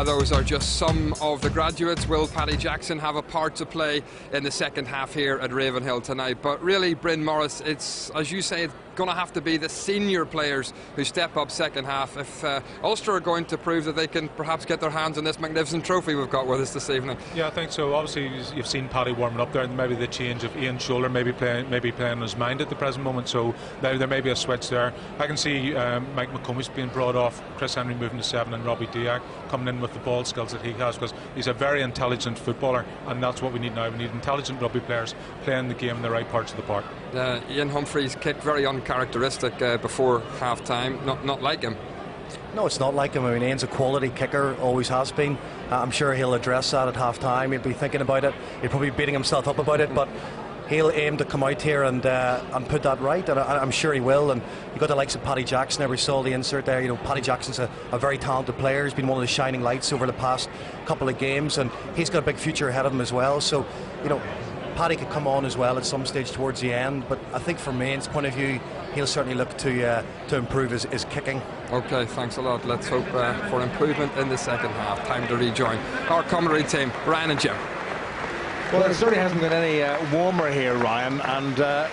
those are just some of the graduates. Will Paddy Jackson have a part to play in the second half here at Ravenhill tonight? But really, Bryn Morris, it's, as you say, it's going to have to be the senior players who step up second half if Ulster are going to prove that they can perhaps get their hands on this magnificent trophy we've got with us this evening.
Yeah, I think so. Obviously, you've seen Paddy warming up there, and maybe the change of Ian's shoulder maybe playing on his mind at the present moment. So there may be a switch there. I can see Mike McComish being brought off, Chris Henry moving to 7, and Robbie Diack coming in with the ball skills that he has, because he's a very intelligent footballer, and that's what we need now. We need intelligent rugby players playing the game in the right parts of the park.
Ian Humphreys kicked very uncharacteristic before half time. Not like him.
No, it's not like him. I mean, Ian's a quality kicker, always has been. I'm sure he'll address that at half time. He'll be thinking about it. He'll probably be beating himself up about it, but he'll aim to come out here and put that right, and I'm sure he will. And you've got the likes of Paddy Jackson. We saw the insert there. You know, Paddy Jackson's a very talented player. He's been one of the shining lights over the past couple of games, and he's got a big future ahead of him as well. So, you know, Paddy could come on as well at some stage towards the end, but I think from Maine's point of view, he'll certainly look to improve his kicking.
Okay, thanks a lot. Let's hope for improvement in the second half. Time to rejoin our commentary team, Ryan and Jim.
Well, it certainly hasn't been any warmer here, Ryan, and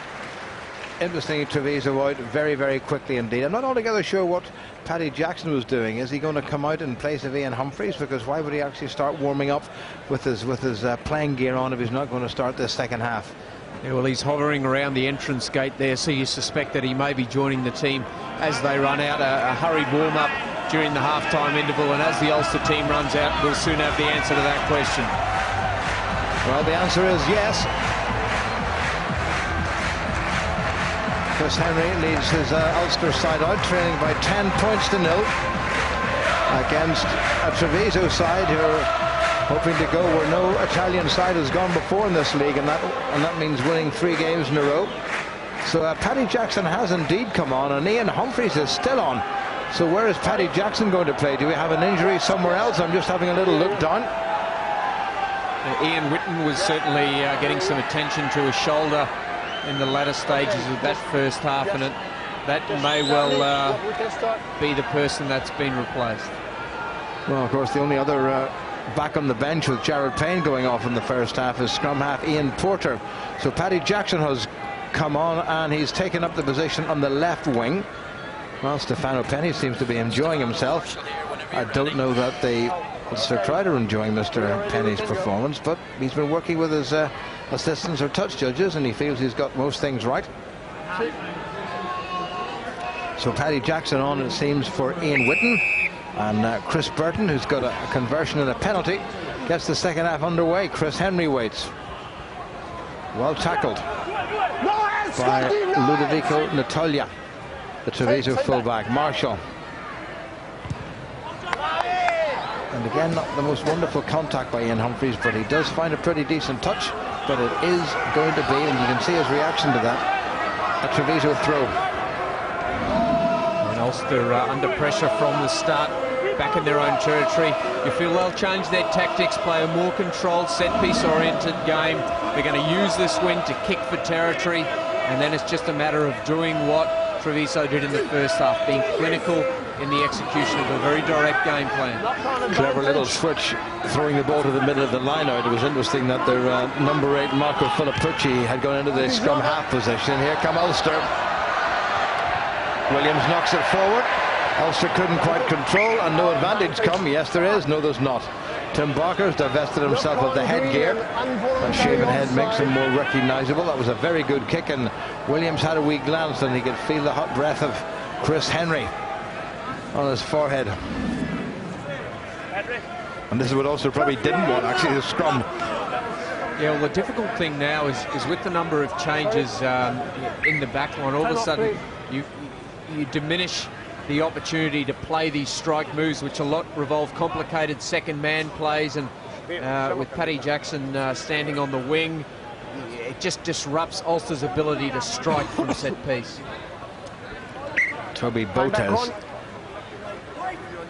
interesting, Treviso out very, very quickly indeed. I'm not altogether sure what Paddy Jackson was doing. Is he going to come out in place of Ian Humphreys? Because why would he actually start warming up with his playing gear on if he's not going to start this second half?
Yeah, well, he's hovering around the entrance gate there, so you suspect that he may be joining the team as they run out. A hurried warm-up during the half-time interval, and as the Ulster team runs out, we'll soon have the answer to that question.
Well, the answer is yes. Chris Henry leads his Ulster side out, trailing by 10 points to 0 against a Treviso side who are hoping to go where no Italian side has gone before in this league, and that means winning 3 games in a row. So Paddy Jackson has indeed come on, and Ian Humphreys is still on. So where is Paddy Jackson going to play? Do we have an injury somewhere else? I'm just having a little look down.
Ian Whitten was certainly getting some attention to his shoulder in the latter stages of that first half, and that may well be the person that's been replaced.
Well, of course, the only other back on the bench with Jared Payne going off in the first half is scrum half Ian Porter. So Paddy Jackson has come on, and he's taken up the position on the left wing. Well, Stefano Penny seems to be enjoying himself. I don't know that the Ulster crowd are enjoying Mr. Penny's performance, but he's been working with his assistants or touch judges, and he feels he's got most things right. So Paddy Jackson on, it seems, for Ian Whitten, and Chris Burton, who's got a conversion and a penalty, gets the second half underway. Chris Henry waits. Well tackled by Ludovico Nitoglia, the Treviso fullback. Marshall. And again, not the most wonderful contact by Ian Humphreys, but he does find a pretty decent touch. But it is going to be, and you can see his reaction to that, a Treviso throw.
And Ulster under pressure from the start, back in their own territory. You feel they'll change their tactics, play a more controlled, set-piece oriented game. They're going to use this win to kick for territory, and then it's just a matter of doing what Treviso did in the first half, being clinical in the execution of a very direct game plan.
Clever little switch, throwing the ball to the middle of the line out. It was interesting that their number 8 Marco Filippucci had gone into the scrum half position. Here come Ulster. Williams knocks it forward. Ulster couldn't quite control, and no advantage come. Yes, there is. No, there's not. Tim Barker's divested himself of the headgear. That shaven head makes him more recognisable. That was a very good kick, and Williams had a wee glance, and he could feel the hot breath of Chris Henry on his forehead. And this is what Ulster probably didn't want, actually, the scrum.
Yeah, well, the difficult thing now is with the number of changes in the back line, all of a sudden you diminish the opportunity to play these strike moves, which a lot revolve complicated second man plays, and with Paddy Jackson standing on the wing, it just disrupts Ulster's ability to strike from set piece.
Toby Botez,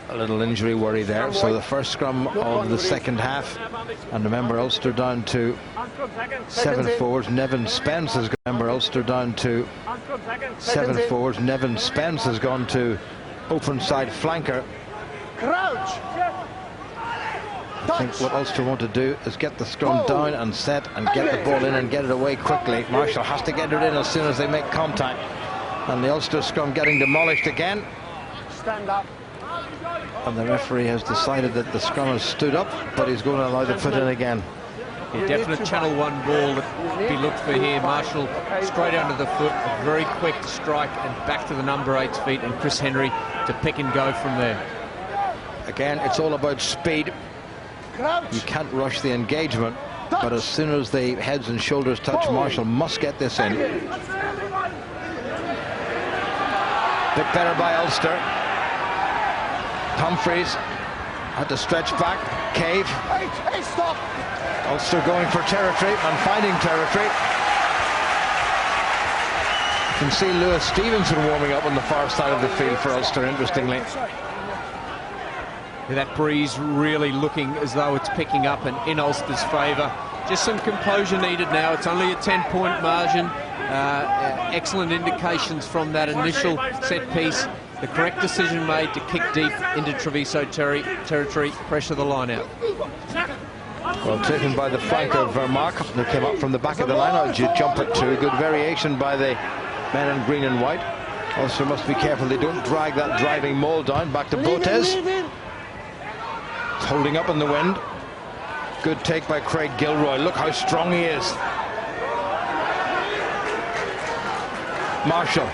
a little injury worry there. So the first scrum of the second half, and remember Ulster down to 7 forwards. Nevin Spence has gone. Remember Ulster down to 7 forwards. Nevin Spence has gone to open side flanker.
Crouch.
I think what Ulster want to do is get the scrum down and set and get the ball in and get it away quickly. Marshall has to get it in as soon as they make contact. And the Ulster scrum getting demolished again.
Stand up.
And the referee has decided that the scrum has stood up, but he's going to allow the foot in again.
A definite Channel 1 ball that be looked for here. Marshall straight under the foot, a very quick strike and back to the number 8's feet, and Chris Henry to pick and go from there.
Again, it's all about speed. You can't rush the engagement, but as soon as the heads and shoulders touch, Marshall must get this in. Bit better by Ulster. Humphreys had to stretch back, cave.
Hey, stop!
Ulster going for territory and finding territory. You can see Lewis Stevenson warming up on the far side of the field for Ulster, interestingly.
That breeze really looking as though it's picking up and in Ulster's favour. Just some composure needed now. It's only a 10-point margin. Excellent indications from that initial set piece. The correct decision made to kick deep into Treviso territory, pressure the line out.
Well taken by the flanker Vermaak, who came up from the back of the line. I'll jump it to. Good variation by the men in green and white. Ulster must be careful they don't drag that driving maul down. Back to Botes. Holding up in the wind. Good take by Craig Gilroy. Look how strong he is. Marshall.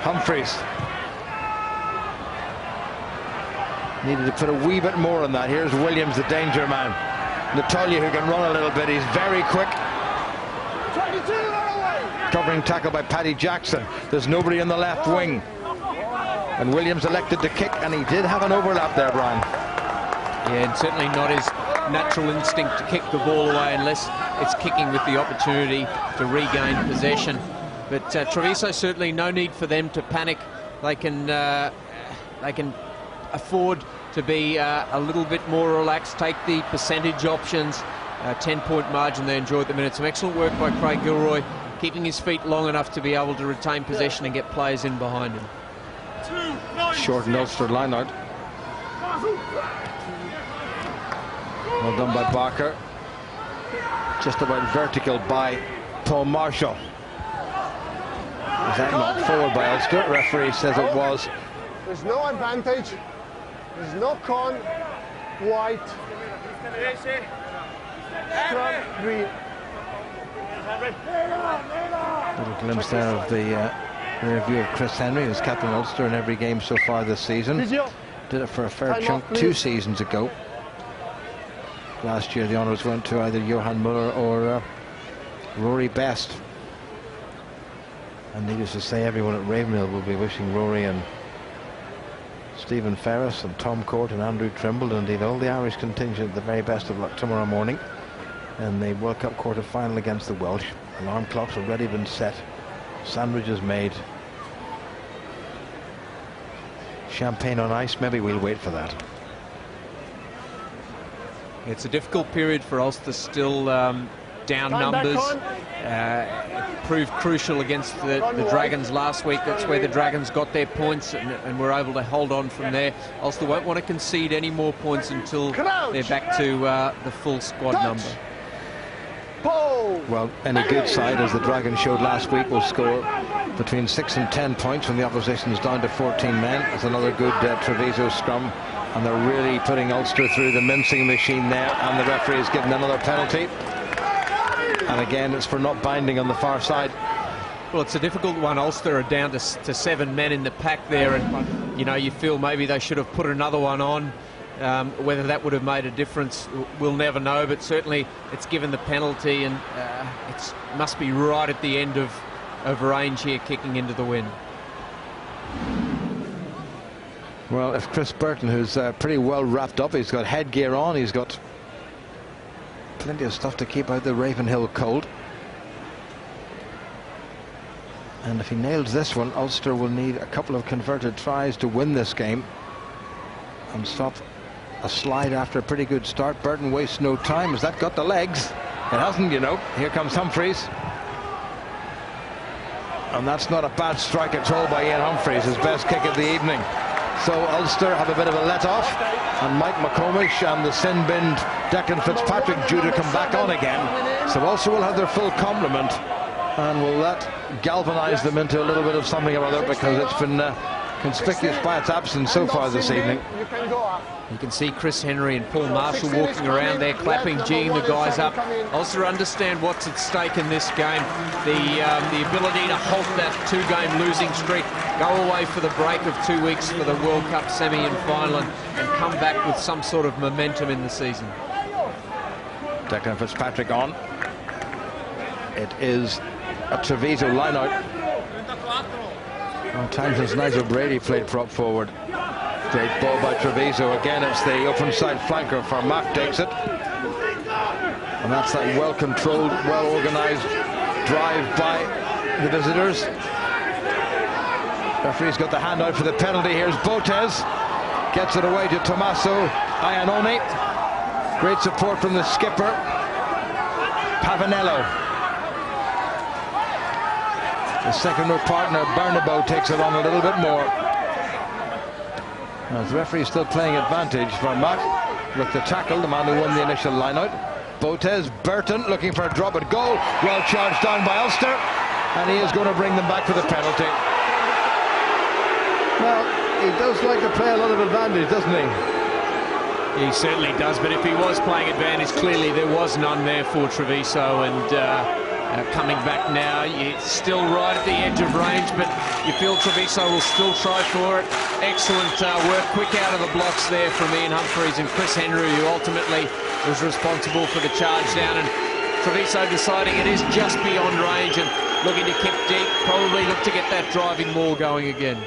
Humphreys. Needed to put a wee bit more on that. Here's Williams, the danger man. Nitoglia, who can run a little bit. He's very quick. Covering tackle by Paddy Jackson. There's nobody in the left wing. And Williams elected to kick, and he did have an overlap there, Brian.
Yeah, and certainly not his natural instinct to kick the ball away unless it's kicking with the opportunity to regain possession. But Treviso, certainly no need for them to panic. They can afford to be a little bit more relaxed, take the percentage options. 10-point margin they enjoy at the minute. Some excellent work by Craig Gilroy, keeping his feet long enough to be able to retain possession and get players in behind him.
Short and Ulster line out. Well done by Barker. Just about vertical by Paul Marshall. Is that not forward by Ulster? Referee says it was.
There's no advantage. There's no con. White. Scrum green.
Little glimpse there of the rear view of Chris Henry, who's captain Ulster in every game so far this season. Did it for a fair chunk 2 seasons ago. Last year the honours went to either Johan Muller or Rory Best. And needless to say, everyone at Ravenhill will be wishing Rory and Stephen Ferris and Tom Court and Andrew Trimble, and indeed all the Irish contingent, the very best of luck tomorrow morning. And the World Cup quarter-final against the Welsh. Alarm clocks already been set. Sandwiches made. Champagne on ice, maybe we'll wait for that.
It's a difficult period for Ulster, still down numbers. Proved crucial against the Dragons last week. That's where the Dragons got their points and were able to hold on from there. Ulster won't want to concede any more points until they're back to the full squad number.
Well, any good side, as the Dragons showed last week, will score between 6 and 10 points when the opposition is down to 14 men. It's another good Treviso scrum, and they're really putting Ulster through the mincing machine there, and the referee has given another penalty. And again, it's for not binding on the far side.
Well, it's a difficult one. Ulster are down to 7 men in the pack there, and you know, you feel maybe they should have put another one on. Whether that would have made a difference, we'll never know, but certainly it's given the penalty, and it must be right at the end of range here, kicking into the wind.
Well, if Chris Burton, who's pretty well wrapped up, he's got headgear on, he's got plenty of stuff to keep out the Ravenhill cold. And if he nails this one, Ulster will need a couple of converted tries to win this game and stop a slide after a pretty good start. Burton wastes no time. Has that got the legs? It hasn't, you know. Here comes Humphreys. And that's not a bad strike at all by Ian Humphreys, his best kick of the evening. So Ulster have a bit of a let-off, and Mike McComish and the sin-binned Declan Fitzpatrick due to come back on again. So Ulster will have their full complement, and will that galvanise them into a little bit of something or other, because it's been conspicuous by its absence so far this evening.
You can see Chris Henry and Paul Marshall walking around there, clapping, geeing the guys up. Ulster understand what's at stake in this game. The ability to halt that two-game losing streak, go away for the break of 2 weeks for the World Cup semi and final, and come back with some sort of momentum in the season.
Declan Fitzpatrick on. It is a Treviso line-out. Long time since Nigel Brady played prop forward. Great ball by Treviso. Again, it's the open side flanker. Vermaak takes it. And that's that well-controlled, well-organised drive by the visitors. Referee's got the hand out for the penalty. Here's Botez. Gets it away to Tommaso Iannone. Great support from the skipper, Pavanello. The second row partner, Bernabo, takes it on a little bit more. As the referee is still playing advantage, Vermaak with the tackle, the man who won the initial line-out. Botez, Burton looking for a drop at goal. Well charged down by Ulster, and he is going to bring them back for the penalty. Well, he does like to play a lot of advantage, doesn't he?
He certainly does, but if he was playing advantage, clearly there was none there for Treviso, and coming back now, it's still right at the edge of range, but you feel Treviso will still try for it. Excellent work, quick out of the blocks there from Ian Humphreys and Chris Henry, who ultimately was responsible for the charge down, and Treviso deciding it is just beyond range and looking to kick deep, probably look to get that driving maul going again.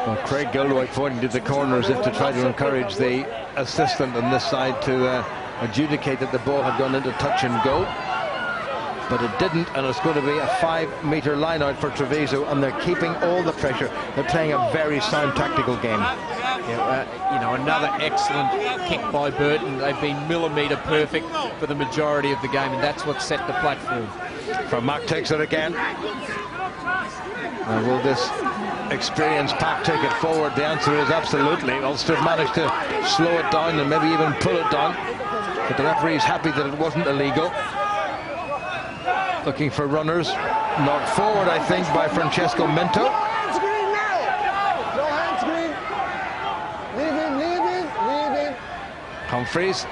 Well, Craig Gilroy pointing to the corner as if to try to encourage the assistant on this side to adjudicate that the ball had gone into touch and go, but it didn't, and it's going to be a 5-metre line out for Treviso, and they're keeping all the pressure. They're playing a very sound tactical game.
Yeah, you know, another excellent kick by Burton. They've been millimetre perfect for the majority of the game, and that's what set the platform.
Vermaak takes it again. Will this experienced pack take it forward? The answer is absolutely. Ulster managed to slow it down and maybe even pull it down, but the referee is happy that it wasn't illegal. Looking for runners, knocked forward, I think, by Francesco Minto. Humphreys.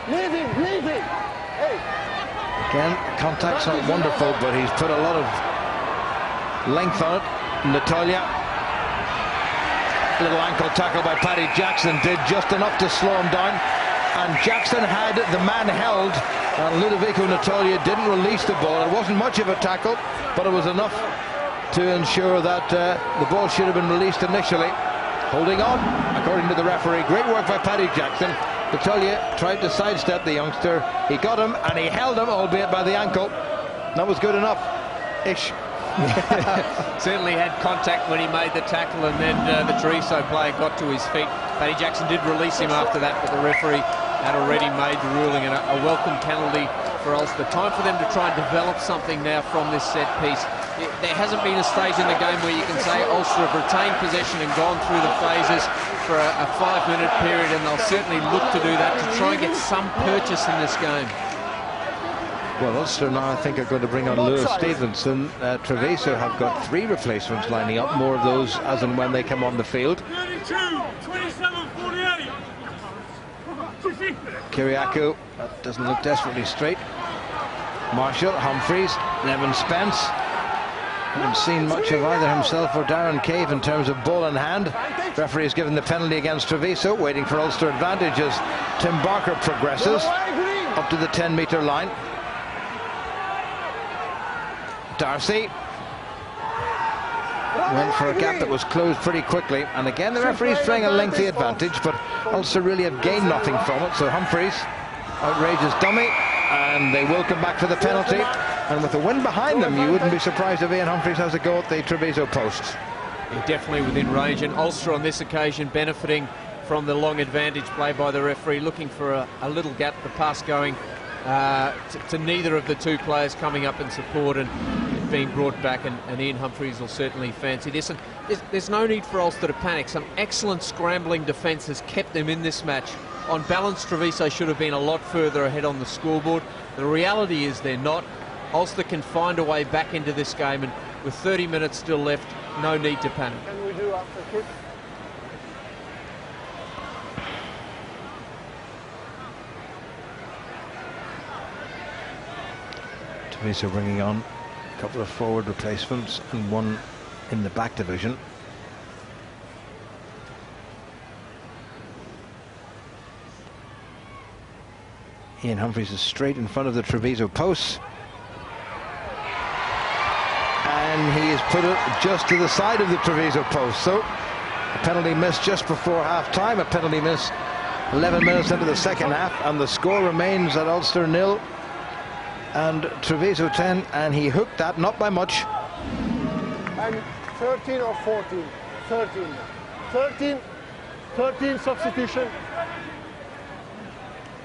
Again, contact's not wonderful, but he's put a lot of length on it. Nitoglia. Little ankle tackle by Paddy Jackson did just enough to slow him down, and Jackson had the man held, and Ludovico Nitoglia didn't release the ball. It wasn't much of a tackle, but it was enough to ensure that the ball should have been released initially. Holding on, according to the referee. Great work by Paddy Jackson. Nitoglia tried to sidestep the youngster. He got him, and he held him, albeit by the ankle. That was good enough. Ish.
Certainly had contact when he made the tackle, and then the Treviso player got to his feet. Paddy Jackson did release him after that, but the referee had already made the ruling, and a welcome penalty for Ulster. Time for them to try and develop something now from this set piece. There hasn't been a stage in the game where you can say Ulster have retained possession and gone through the phases for a 5-minute period, and they'll certainly look to do that to try and get some purchase in this game.
Well, Ulster now, I think, are going to bring on Lewis Stevenson. Treviso have got 3 replacements lining up, more of those as and when they come on the field.
32-27-48.
Kyriacou, that doesn't look desperately straight. Marshall, Humphreys, Nevin Spence. Haven't seen much of either himself or Darren Cave in terms of ball in hand. Referee has given the penalty against Treviso, waiting for Ulster advantage as Tim Barker progresses up to the 10-metre line. Darcy went for a gap that was closed pretty quickly, and again the referee's playing a lengthy advantage, but Ulster really have gained nothing from it. So Humphreys, outrageous dummy, and they will come back for the penalty, and with the wind behind them you wouldn't be surprised if Ian Humphreys has a go at the Treviso posts.
Yeah, definitely within range, and Ulster on this occasion benefiting from the long advantage play by the referee, looking for a little gap, the pass going to neither of the two players coming up in support and being brought back, and Ian Humphreys will certainly fancy this. And there's no need for Ulster to panic. Some excellent scrambling defence has kept them in this match. On balance, Treviso should have been a lot further ahead on the scoreboard. The reality is they're not. Ulster can find a way back into this game, and with 30 minutes still left, no need to panic.
Can we do after kick?
Treviso bringing on a couple of forward replacements and one in the back division. Ian Humphreys is straight in front of the Treviso posts, and he has put it just to the side of the Treviso post. So a penalty miss just before half-time, a penalty miss 11 minutes into the second half, and the score remains at Ulster 0 and Treviso 10, and he hooked that, not by much.
And 13 or 14? 13. 13 substitution.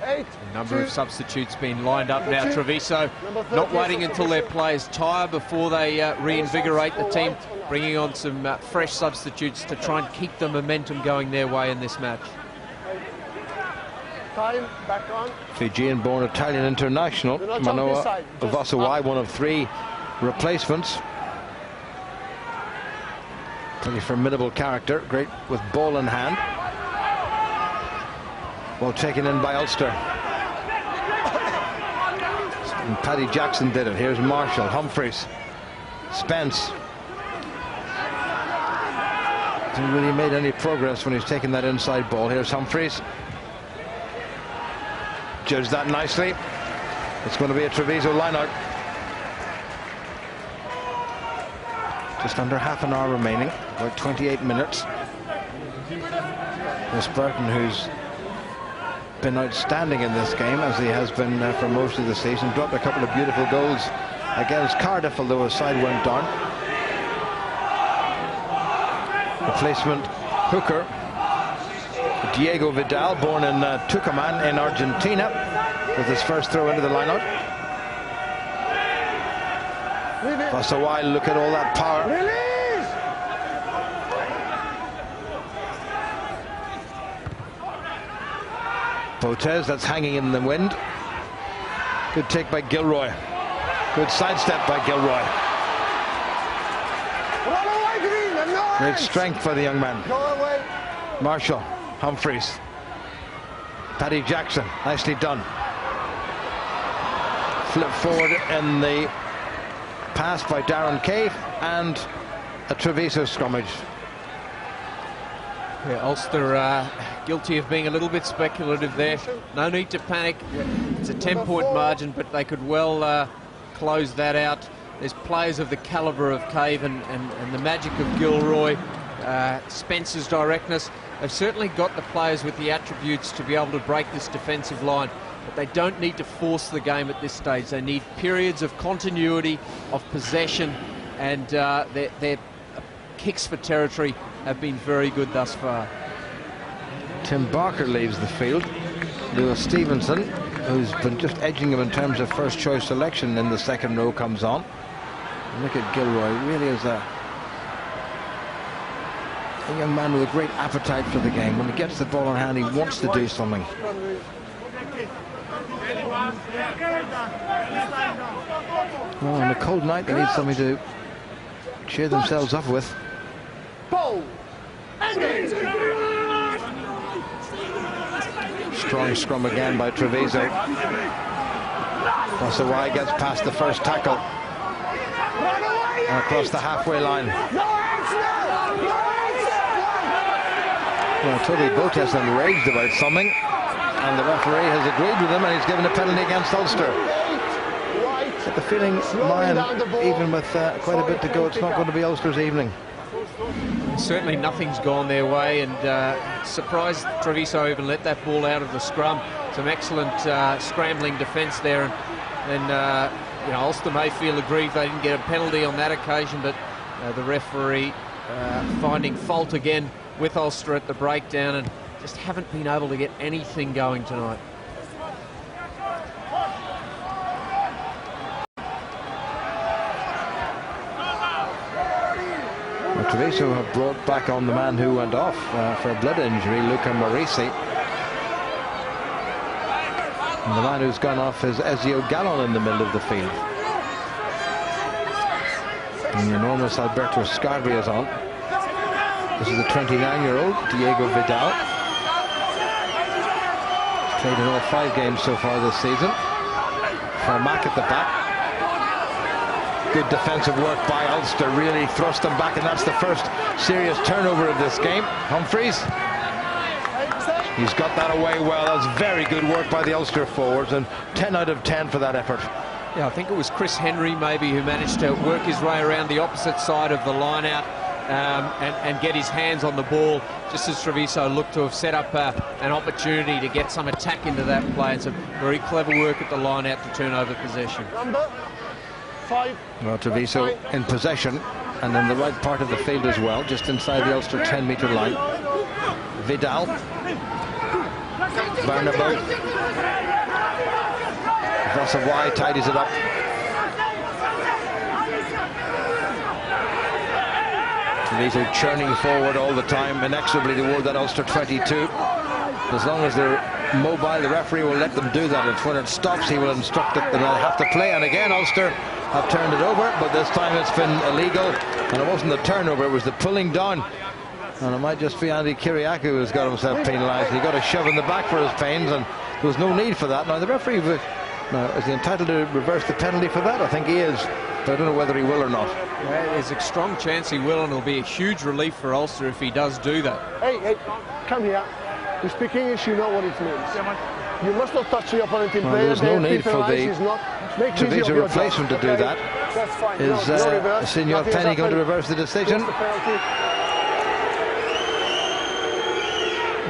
8.
A number of substitutes being lined up now. Treviso not waiting until their players tire before they reinvigorate the team, bringing on some fresh substitutes to try and keep the momentum going their way in this match.
Time back on.
Fijian-born Italian international Manoa Vasawai, one of 3 replacements. Pretty formidable character, great with ball in hand. Well taken in by Ulster. And Paddy Jackson did it. Here's Marshall, Humphreys, Spence. Hasn't really made any progress when he's taken that inside ball. Here's Humphreys. Judged that nicely. It's going to be a Treviso line-out. Just under half an hour remaining, about 28 minutes. There's Burton, who's been outstanding in this game, as he has been for most of the season. Dropped a couple of beautiful goals against Cardiff, although his side went down. Replacement hooker Diego Vidal, born in Tucumán in Argentina, with his first throw into the lineout. Vasawai, look at all that power. Botez, that's hanging in the wind. Good take by Gilroy. Good sidestep by Gilroy. Great strength by the young man. Marshall, Humphreys, Paddy Jackson, nicely done. Flip forward in the pass by Darren Cave, and a Treviso scrummage.
Yeah, Ulster guilty of being a little bit speculative there. No need to panic. It's a 10-point margin, but they could well close that out. There's players of the calibre of Cave and the magic of Gilroy, Spence's directness. They've certainly got the players with the attributes to be able to break this defensive line, but they don't need to force the game at this stage. They need periods of continuity, of possession, and their kicks for territory have been very good thus far.
Tim Barker leaves the field. Lewis Stevenson, who's been just edging him in terms of first choice selection in the second row, comes on. And look at Gilroy, really is a young man with a great appetite for the game. When he gets the ball in hand, he wants to do something. Well, on a cold night, they need something to cheer themselves up with. Strong scrum again by Treviso. Vasawai gets past the first tackle and across the halfway line. Well, Toby Botes enraged about something, and the referee has agreed with him, and he's given a penalty against Ulster. But the feeling, mine, even with quite a bit to go, it's not going to be Ulster's evening.
Certainly nothing's gone their way, and surprised Treviso even let that ball out of the scrum. Some excellent scrambling defence there, and you know, Ulster may feel aggrieved they didn't get a penalty on that occasion, but the referee finding fault again with Ulster at the breakdown, and just haven't been able to get anything going tonight.
Well, Treviso have brought back on the man who went off for a blood injury, Morisi. And the man who's gone off is Galon in the middle of the field. And the enormous Alberto Sgarbi is on. This is the 29-year-old Diego Vidal. He's played in all 5 games so far this season. Vermaak at the back. Good defensive work by Ulster, really thrust them back, and that's the first serious turnover of this game. Humphreys, he's got that away well. That's very good work by the Ulster forwards, and 10 out of 10 for that effort.
Yeah, I think it was Chris Henry maybe who managed to work his way around the opposite side of the line out and get his hands on the ball, just as Treviso looked to have set up an opportunity to get some attack into that play. It's a very clever work at the line out to turn over possession.
Well, Treviso in possession and in the right part of the field as well, just inside the Ulster 10-metre line. Vidal, Bernabo, Tuohy tidies it up. Treviso churning forward all the time, inexorably toward that Ulster 22. As long as they're mobile, the referee will let them do that. And when it stops, he will instruct that they'll have to play. And again, Ulster have turned it over, but this time it's been illegal. And it wasn't the turnover, it was the pulling down. And it might just be Andy Kyriacou who's got himself penalised. He got a shove in the back for his pains, and there was no need for that. Now, the referee, is he entitled to reverse the penalty for that? I think he is, but I don't know whether he will or not.
Yeah, there's a strong chance he will, and it'll be a huge relief for Ulster if he does do that.
Hey, come here. You speak English, you know what it means. You must not touch the opponent in play.
There's no need for the Treviso replacement to do that.
That's fine.
Is Senor Penny going to reverse the decision?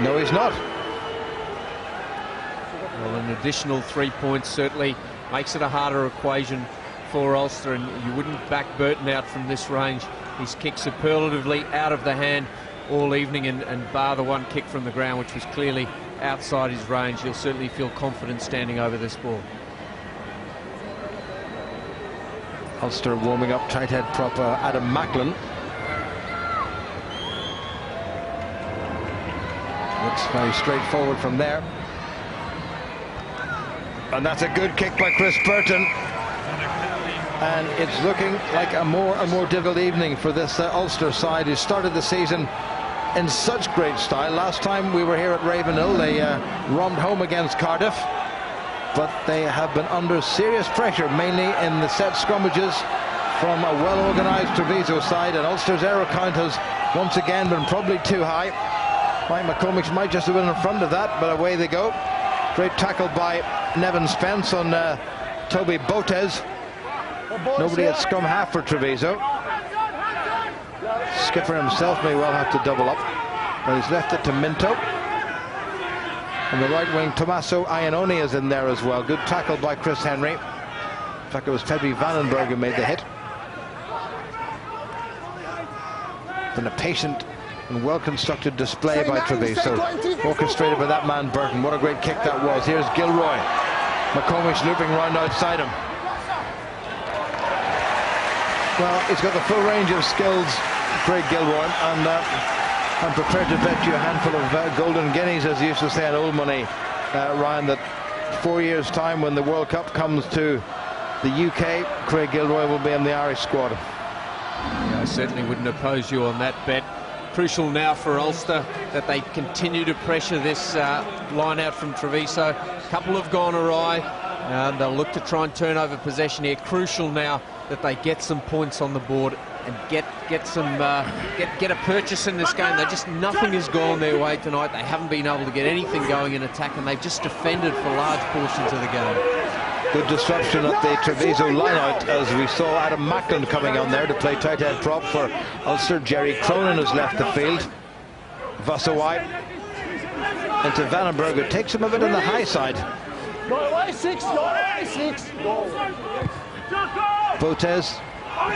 No, he's not.
Well, an additional 3 points certainly makes it a harder equation for Ulster, and you wouldn't back Burton out from this range. He's kicked superlatively out of the hand all evening, and bar the one kick from the ground, which was clearly outside his range, he'll certainly feel confident standing over this ball.
Ulster warming up, tight head prop Adam Macklin. Looks very straightforward from there. And that's a good kick by Chris Burton. And it's looking like a more difficult evening for this Ulster side, who started the season in such great style. Last time we were here at Ravenhill, they romped home against Cardiff, but they have been under serious pressure, mainly in the set scrummages from a well-organised Treviso side, and Ulster's error count has once again been probably too high. McComish might just have been in front of that, but away they go. Great tackle by Nevin Spence on Toby Botez. Nobody at scrum half for Treviso. Skipper himself may well have to double up, but he's left it to Minto. On the right wing, Tommaso Iannone is in there as well. Good tackle by Chris Henry. In fact, it was Febby Wannenburg who made the hit. Been a patient and well-constructed display by Treviso, orchestrated by that man Burton. What a great kick that was. Here's Gilroy. McComish looping round outside him. Well, he's got the full range of skills, Craig Gilroy, and I'm prepared to bet you a handful of golden guineas, as you used to say in old money, Ryan, that 4 years' time, when the World Cup comes to the UK, Craig Gilroy will be in the Irish squad.
Yeah, I certainly wouldn't oppose you on that bet. Crucial now for Ulster that they continue to pressure this line out from Treviso. A couple have gone awry, and they'll look to try and turn over possession here. Crucial now that they get some points on the board and get a purchase in this game. Nothing has gone their way tonight. They haven't been able to get anything going in attack, and they've just defended for large portions of the game.
Good disruption at the Treviso line-out, as we saw Adam Macklin coming on there to play tight head prop for Ulster. Jerry Cronin has left the field. Tuohy into Wannenburg, who takes him a bit on the high side. Botez,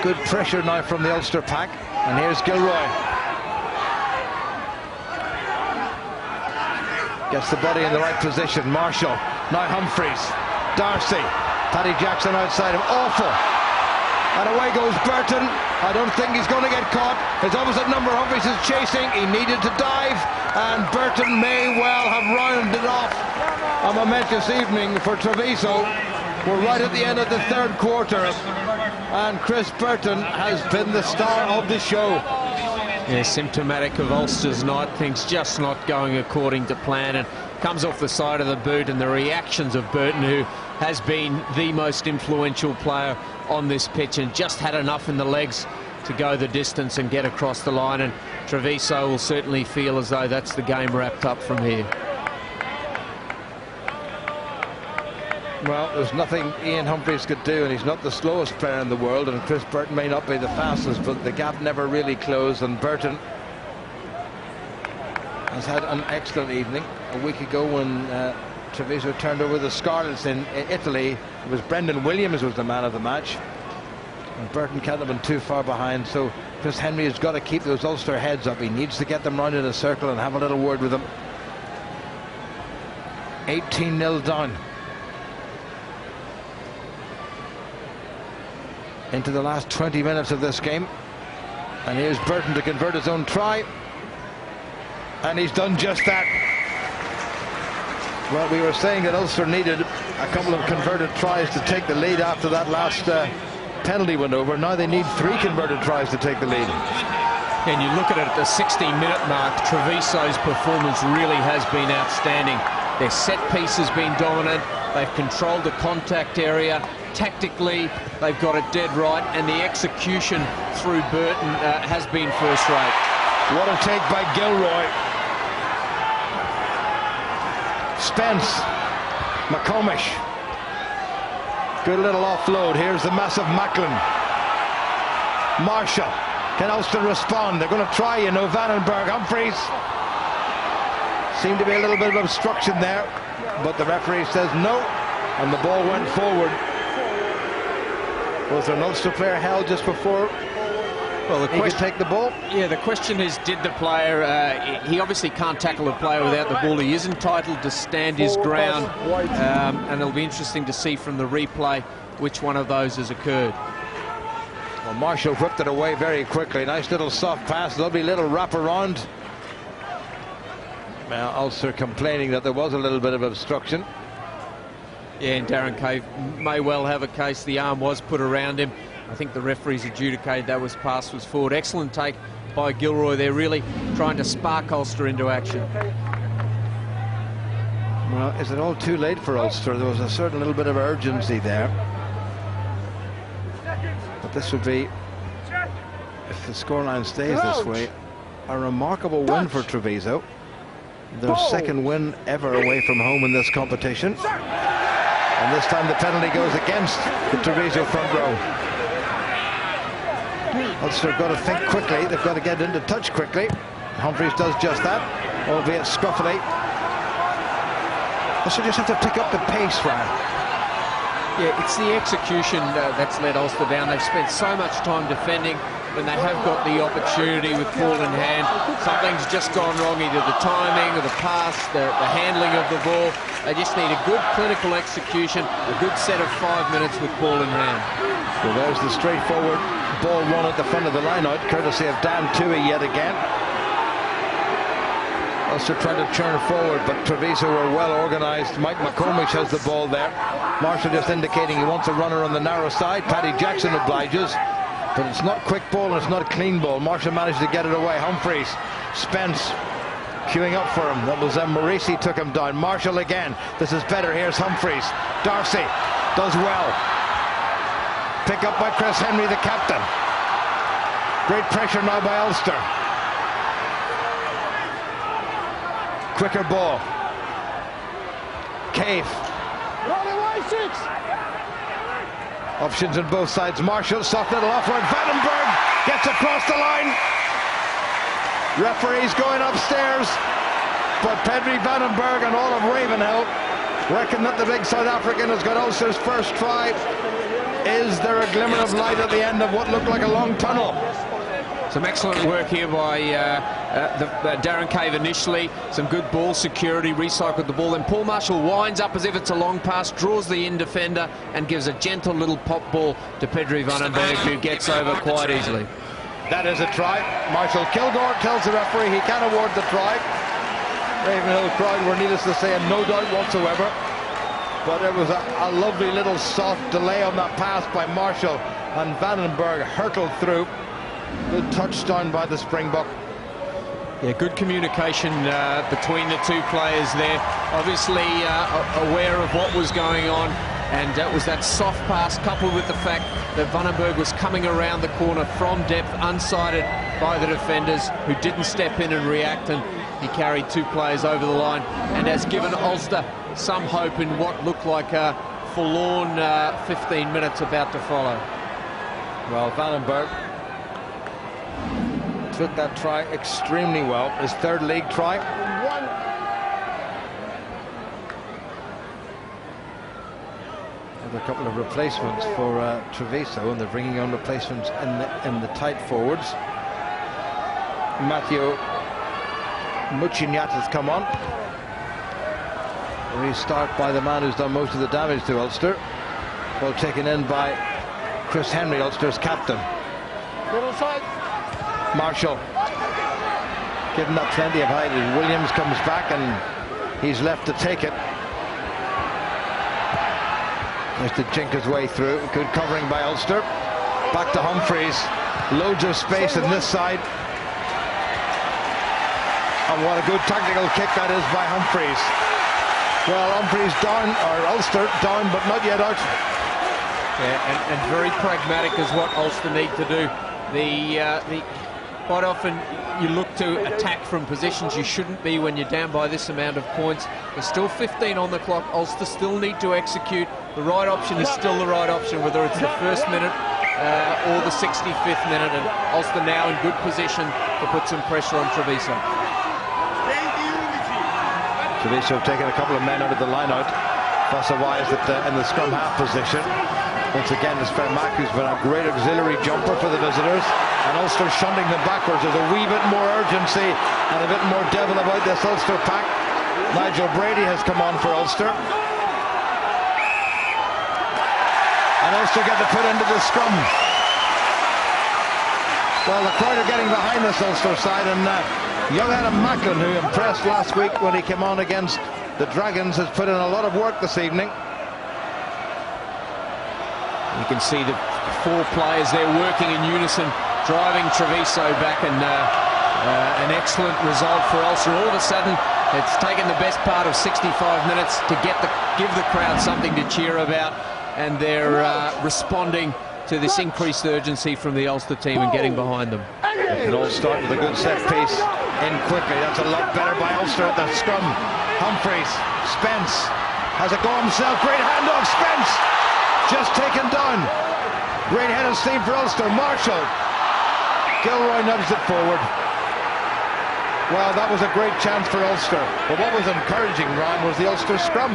good pressure now from the Ulster pack, and here's Gilroy. Gets the body in the right position. Marshall, now Humphreys, Darcy, Paddy Jackson outside him, awful, and away goes Burton. I don't think he's going to get caught. His opposite number, Humphreys, is chasing. He needed to dive, and Burton may well have rounded off a momentous evening for Treviso. We're right at the end of the third quarter, and Chris Burton has been the star of the show.
Yeah, symptomatic of Ulster's night. Things just not going according to plan, and comes off the side of the boot, and the reactions of Burton, who has been the most influential player on this pitch and just had enough in the legs to go the distance and get across the line. And Treviso will certainly feel as though that's the game wrapped up from here.
Well, there's nothing Ian Humphreys could do, and he's not the slowest player in the world, and Chris Burton may not be the fastest, but the gap never really closed, and Burton has had an excellent evening. A week ago when Treviso turned over the Scarlets in Italy, it was Brendan Williams who was the man of the match, and Burton can't have been too far behind. So Chris Henry has got to keep those Ulster heads up. He needs to get them round in a circle and have a little word with them. 18-0 down into the last 20 minutes of this game, and here's Burton to convert his own try, and he's done just that. Well, we were saying that Ulster needed a couple of converted tries to take the lead after that last penalty went over. Now they need 3 converted tries to take the lead.
And you look at it at the 16-minute mark, Treviso's performance really has been outstanding. Their set piece has been dominant. They've controlled the contact area. Tactically, they've got it dead right, and the execution through Burton has been first rate.
What a take by Gilroy. Spence, McComish. Good little offload. Here's the massive Macklin. Marshall. Can Ulster respond? They're going to try, you know. Wannenburg, Humphreys. Seemed to be a little bit of obstruction there, but the referee says no, and the ball went forward. Was there an Ulster player held just before? Well, he could take the ball?
Yeah, the question is, did the player, he obviously can't tackle a player without the ball. He is entitled to stand his ground, and it'll be interesting to see from the replay which one of those has occurred.
Well, Marshall whipped it away very quickly. Nice little soft pass, lovely little wraparound. Now, Ulster complaining that there was a little bit of obstruction.
Yeah, and Darren Cave may well have a case. The arm was put around him. I think the referees adjudicated that pass was forward. Excellent take by Gilroy. They're really trying to spark Ulster into action.
Well, is it all too late for Ulster? There was a certain little bit of urgency there. But this would be, if the scoreline stays this way, a remarkable win for Treviso. Their second win ever away from home in this competition. And this time the penalty goes against the Treviso front row. Ulster have got to think quickly. They've got to get into touch quickly. Humphreys does just that, albeit scruffily. Ulster just have to pick up the pace, Ryan.
Yeah, it's the execution that's let Ulster down. They've spent so much time defending. When they have got the opportunity with ball in hand, something's just gone wrong, either the timing or the pass, the handling of the ball. They just need a good clinical execution, a good set of 5 minutes with ball in hand.
Well, there's the straightforward ball run at the front of the line-out, courtesy of Dan Tuohy yet again. Ulster trying to turn forward, but Treviso were well organised. Mike McComish has the ball there. Marshall just indicating he wants a runner on the narrow side. Paddy Jackson obliges. But it's not quick ball and it's not a clean ball. Marshall managed to get it away. Humphreys, Spence queuing up for him. That was Morisi took him down. Marshall again. This is better. Here's Humphreys. Darcy does well. Pick up by Chris Henry, the captain. Great pressure now by Ulster. Quicker ball. Cave. Options on both sides. Marshall, soft little offload. Wannenburg gets across the line. Referees going upstairs. But Pedri Wannenburg and all of Ravenhill reckon that the big South African has got Ulster's first try. Is there a glimmer of light at the end of what looked like a long tunnel?
Some excellent work here by Darren Cave initially. Some good ball security, recycled the ball. Then Paul Marshall winds up as if it's a long pass, draws the in defender and gives a gentle little pop ball to Pedri Wannenburg, who gets over quite easily.
That is a try. Marshall Kilgore tells the referee he can award the try. Ravenhill crowd were, needless to say, in no doubt whatsoever. But it was a lovely little soft delay on that pass by Marshall, and Wannenburg hurtled through. Good touchdown by the Springbok.
Yeah, good communication between the two players there. Obviously aware of what was going on, and it was that soft pass coupled with the fact that Wannenburg was coming around the corner from depth, unsighted by the defenders, who didn't step in and react, and he carried two players over the line and has given Ulster some hope in what looked like a forlorn 15 minutes about to follow.
Well, Wannenburg took that try extremely well. His third league try. A couple of replacements for Treviso, and they're bringing on replacements in the tight forwards. Matthew Muchinyat has come on. Restart by the man who's done most of the damage to Ulster. Well taken in by Chris Henry, Ulster's captain.
Middle side.
Marshall giving that plenty of height as Williams comes back, and he's left to take it. Has to jink his way through. Good covering by Ulster. Back to Humphreys. Loads of space in this side. And what a good tactical kick that is by Humphreys. Well, Humphreys down, or Ulster down, but not yet out.
Yeah, and very pragmatic is what Ulster need to do. Quite often you look to attack from positions you shouldn't be when you're down by this amount of points. There's still 15 on the clock. Ulster still need to execute. The right option is still the right option, whether it's the first minute or the 65th minute, and Ulster now in good position to put some pressure on Treviso.
Treviso taking a couple of men out of the line out. Fossawai is in the scrum half position. Once again, it's Vermaak who's been a great auxiliary jumper for the visitors, and Ulster shunting them backwards. There's a wee bit more urgency and a bit more devil about this Ulster pack. Nigel Brady has come on for Ulster, and Ulster get the put into the scrum. Well, the crowd are getting behind this Ulster side, and young Adam Macklin, who impressed last week when he came on against the Dragons, has put in a lot of work this evening.
You can see the four players there working in unison, driving Treviso back, and an excellent result for Ulster. All of a sudden, it's taken the best part of 65 minutes to give the crowd something to cheer about, and they're responding to this increased urgency from the Ulster team and getting behind them.
It all started with a good set piece in quickly. That's a lot better by Ulster at the scrum. Humphreys, Spence has a go himself. Great handoff, Spence just taken down. Great head of steam for Ulster. Marshall. Gilroy nudged it forward. Well, that was a great chance for Ulster. But what was encouraging, Ryan, was the Ulster scrum.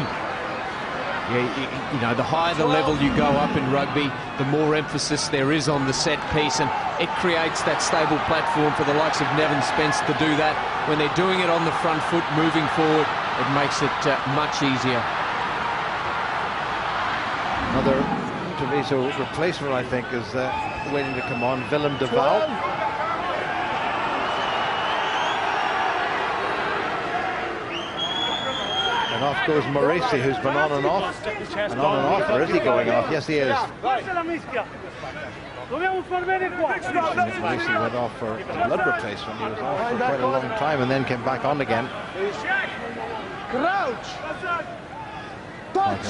Yeah, you know, the higher the level you go up in rugby, the more emphasis there is on the set piece, and it creates that stable platform for the likes of Nevin Spence to do that. When they're doing it on the front foot, moving forward, it makes it much easier.
Another Treviso replacement, I think, is waiting to come on. Willem de Waal. And off goes Morisi, who's been on and off. And on and off, or is he going off? Yes, he is. Morisi went off for a blood replacement. He was off for quite a long time and then came back on again.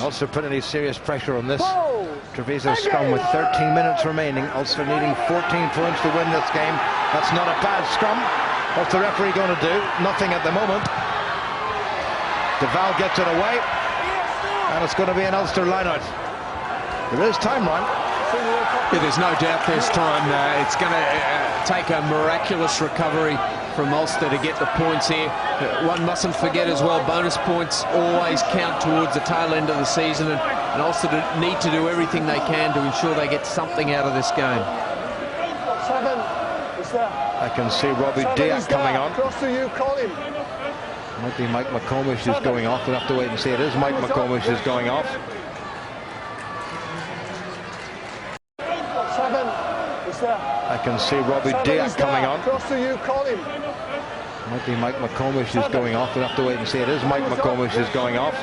Ulster put any serious pressure on this Treviso scrum with 13 minutes remaining. Ulster needing 14 points to win this game. That's not a bad scrum. What's the referee going to do? Nothing at the moment. De Waal gets it away, and it's going to be an Ulster line-out. There is time, Ryan.
Yeah, there's no doubt there's time. It's going to take a miraculous recovery from Ulster to get the points here. One mustn't forget as well, bonus points always count towards the tail end of the season, and Ulster need to do everything they can to ensure they get something out of this game.
7,
I can see Robbie Diack coming on.
Cross to you, Cronin.
Might be Mike McComish who's going off. We'll have to wait and see. It is Mike McComish who's going off.
7 is there.
I can see Robbie Diack coming on.
Cross to you, Cronin.
Might be Mike McComish who's going off. We'll have to wait and see. It is Mike McComish who's going off.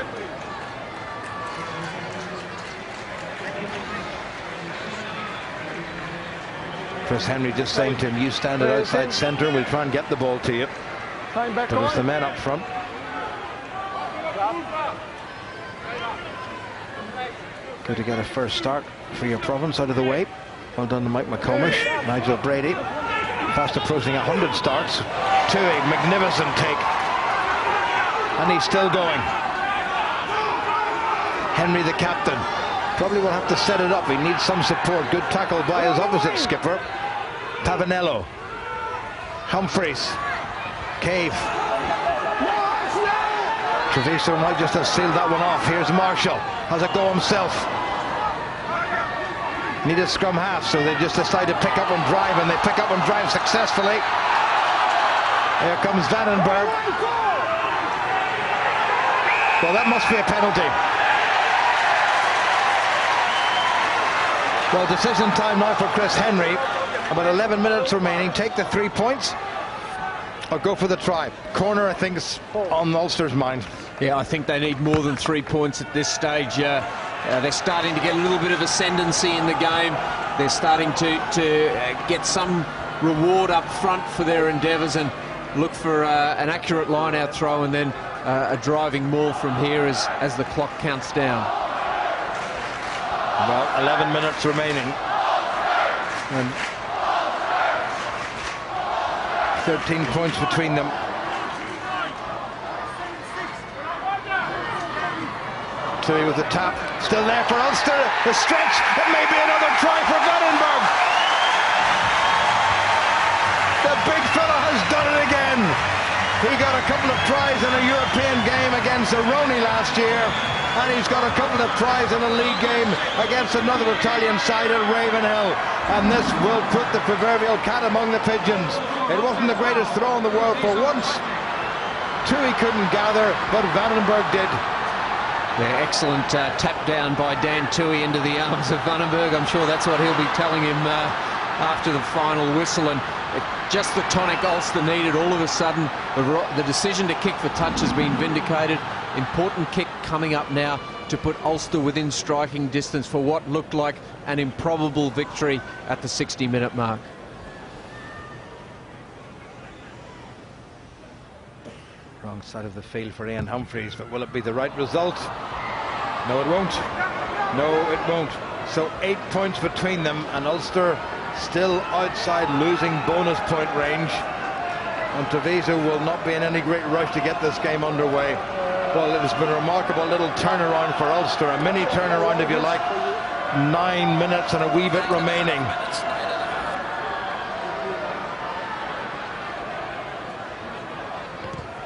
Chris Henry just saying to him, you stand at outside centre and we'll try and get the ball to you. But it's the men up front. Good to get a first start for your province out of the way. Well done to Mike McComish. Nigel Brady, fast approaching 100 starts. Tuohy, magnificent take. And he's still going. Henry, the captain, probably will have to set it up. He needs some support. Good tackle by his opposite skipper, Pavanello. Humphreys. Cave. Treviso might just have sealed that one off. Here's Marshall. Has a go himself. Need a scrum half, so they just decide to pick up and drive, and they pick up and drive successfully. Here comes Wannenburg. Well, that must be a penalty. Well, decision time now for Chris Henry. About 11 minutes remaining. Take the 3 points or go for the try. Corner, I think, is on Ulster's mind.
Yeah, I think they need more than 3 points at this stage. They're starting to get a little bit of ascendancy in the game. They're starting to get some reward up front for their endeavours and look for an accurate line-out throw and then a driving maul from here as the clock counts down.
About 11 minutes remaining. And 13 points between them. Tuohy with the tap, still there for Ulster. The stretch, it may be another try for Wannenburg. The big fella has done it again. He got a couple of tries in a European game against Iannone last year, and he's got a couple of tries in a league game against another Italian side at Ravenhill. And this will put the proverbial cat among the pigeons. It wasn't the greatest throw in the world for once. Tuohy couldn't gather, but Wannenburg did.
Yeah, excellent tap down by Dan Tuohy into the arms of Wannenburg. I'm sure that's what he'll be telling him after the final whistle. And just the tonic Ulster needed. All of a sudden, the decision to kick for touch has been vindicated. Important kick coming up now to put Ulster within striking distance for what looked like an improbable victory at the 60-minute mark.
Wrong side of the field for Ian Humphreys, but will it be the right result? No, it won't. No, it won't. So 8 points between them, and Ulster still outside losing bonus point range. And Treviso will not be in any great rush to get this game underway. Well, it has been a remarkable little turnaround for Ulster, a mini turnaround if you like. 9 minutes and a wee bit remaining.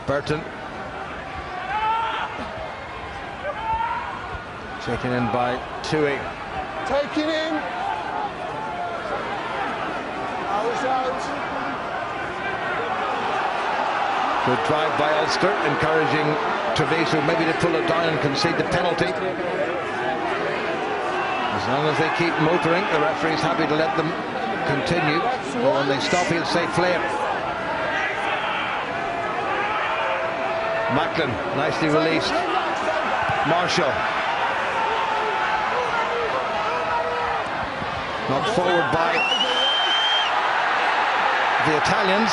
Burton. Taken in by Tuohy.
Taken in. Out.
Good drive by Ulster, encouraging Treviso maybe to pull it down and concede the penalty. As long as they keep motoring, the referee's happy to let them continue. But when they stop, he'll say flame. Macklin, nicely released. Marshall. Knocked forward by the Italians.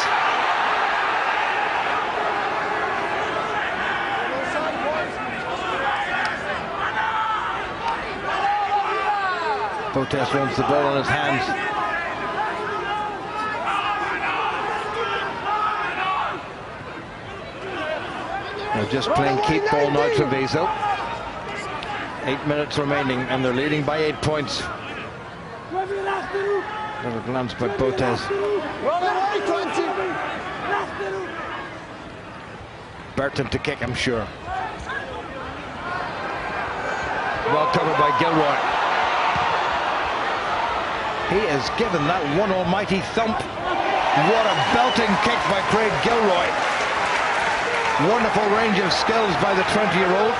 Botes wants the ball in his hands. They're just playing keep ball now, Treviso. 8 minutes remaining, and they're leading by 8 points. Another glance by Botes. Burton to kick, I'm sure. Well covered by Gilroy. He is given that one almighty thump. What a belting kick by Craig Gilroy. Wonderful range of skills by the 20-year-old.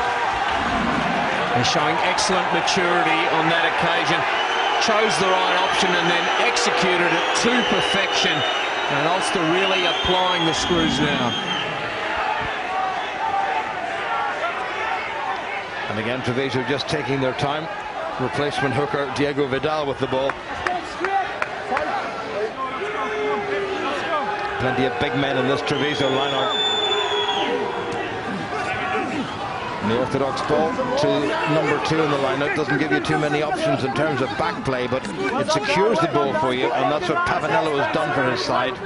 They're showing excellent maturity on that occasion. Chose the right option and then executed it to perfection. And Ulster really applying the screws now.
And again, Treviso just taking their time. Replacement hooker Diego Vidal with the ball. Plenty of big men in this Treviso lineup. And the orthodox ball to number 2 in the lineup doesn't give you too many options in terms of back play, but it secures the ball for you, and that's what Pavanello has done for his side.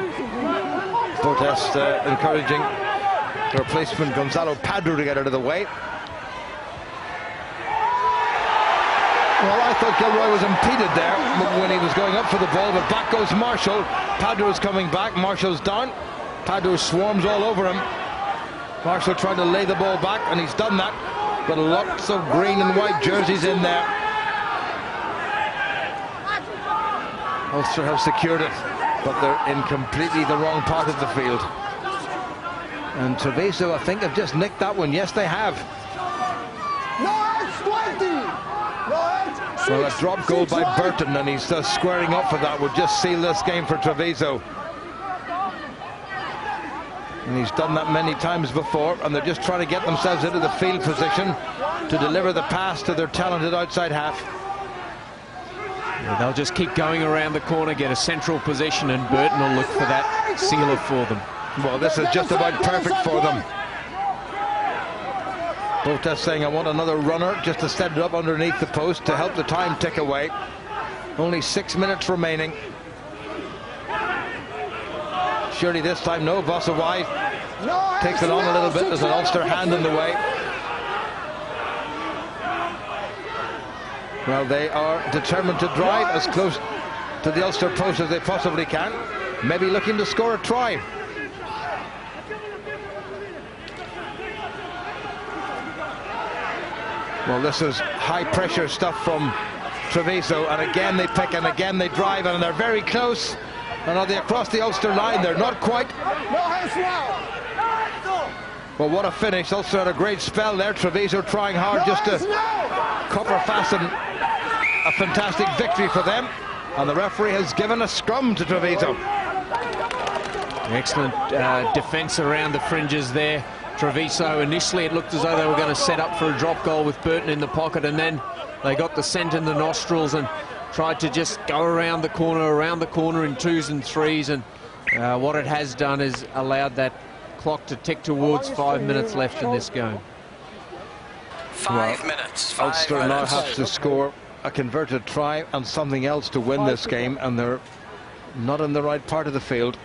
Protest encouraging the replacement Gonzalo Padro to get out of the way. Well, I thought Gilroy was impeded there when he was going up for the ball, but back goes Marshall. Padro is coming back. Marshall's down. Padro swarms all over him. Marshall trying to lay the ball back, and he's done that. But lots of green and white jerseys in there. Ulster have secured it, but they're in completely the wrong part of the field. And Treviso, I think, have just nicked that one. Yes, they have. Well, a drop goal by Burton, and he's just squaring up for that, would just seal this game for Treviso. And he's done that many times before, and they're just trying to get themselves into the field position to deliver the pass to their talented outside half.
Yeah, they'll just keep going around the corner, get a central position, and Burton will look for that sealer for them.
Well, this is just about perfect for them. Botas saying, I want another runner just to set it up underneath the post to help the time tick away. Only 6 minutes remaining. Surely this time, no. Vossawai takes it on a little bit. There's an Ulster hand in the way. Well, they are determined to drive as close to the Ulster post as they possibly can. Maybe looking to score a try. Well, this is high-pressure stuff from Treviso, and again they pick, and again they drive, and they're very close. And are they across the Ulster line? They're not quite. Well, what a finish. Ulster had a great spell there. Treviso trying hard just to copper fasten a fantastic victory for them. And the referee has given a scrum to Treviso.
Excellent defence around the fringes there. Treviso, initially it looked as though they were going to set up for a drop goal with Burton in the pocket, and then they got the scent in the nostrils and tried to just go around the corner in 2s and 3s, and what it has done is allowed that clock to tick towards 5 minutes left in this game.
5 minutes.
Ulster now have to score a converted try and something else to win this game, and they're not in the right part of the field.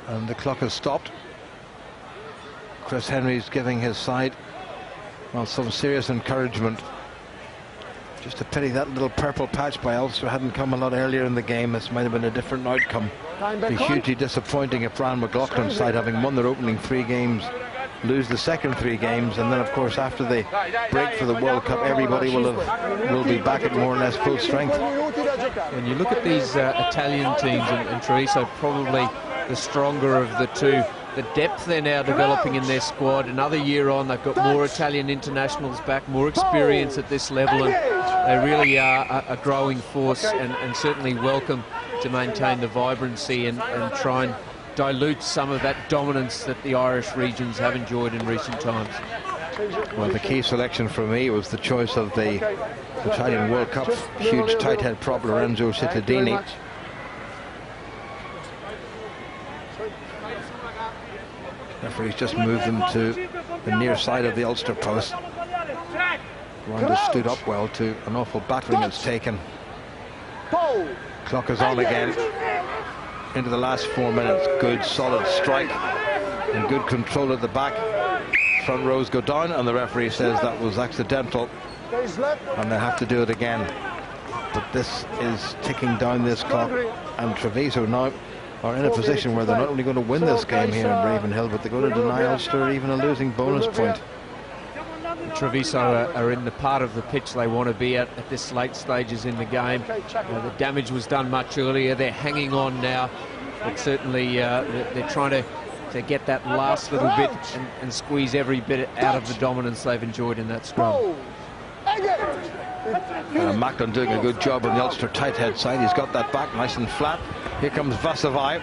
And the clock has stopped. Chris Henry's giving his side, well, some serious encouragement. Just a pity that little purple patch by Ulster hadn't come a lot earlier in the game. This might have been a different outcome. It'd be hugely disappointing if Brian McLaughlin's side, having won their opening 3 games, lose the second 3 games, and then of course after the break for the World Cup, everybody will be back at more or less full strength.
When you look at these Italian teams, and Treviso probably the stronger of the two, the depth they're now developing in their squad. Another year on, they've got more Italian internationals back, more experience at this level, and they really are a growing force, and certainly welcome to maintain the vibrancy and try and dilute some of that dominance that the Irish regions have enjoyed in recent times.
Well, the key selection for me was the choice of the Italian World Cup huge tight head prop Lorenzo Cittadini. Referee's just moved them to the near side of the Ulster post. Rwanda stood up well to an awful battering it's taken. Clock is on again. Into the last 4 minutes. Good solid strike and good control at the back. Front rows go down, and the referee says that was accidental and they have to do it again. But this is ticking down this clock, and Treviso now are in a position where they're not only going to win this game here in Ravenhill, but they're going to deny Ulster even a losing bonus point.
Treviso are in the part of the pitch they want to be at this late stages in the game. The damage was done much earlier. They're hanging on now, but certainly they're trying to get that last little bit and squeeze every bit out of the dominance they've enjoyed in that scrum.
Macklin doing a good job on the Ulster tight head side. He's got that back nice and flat. Here comes Vasavai.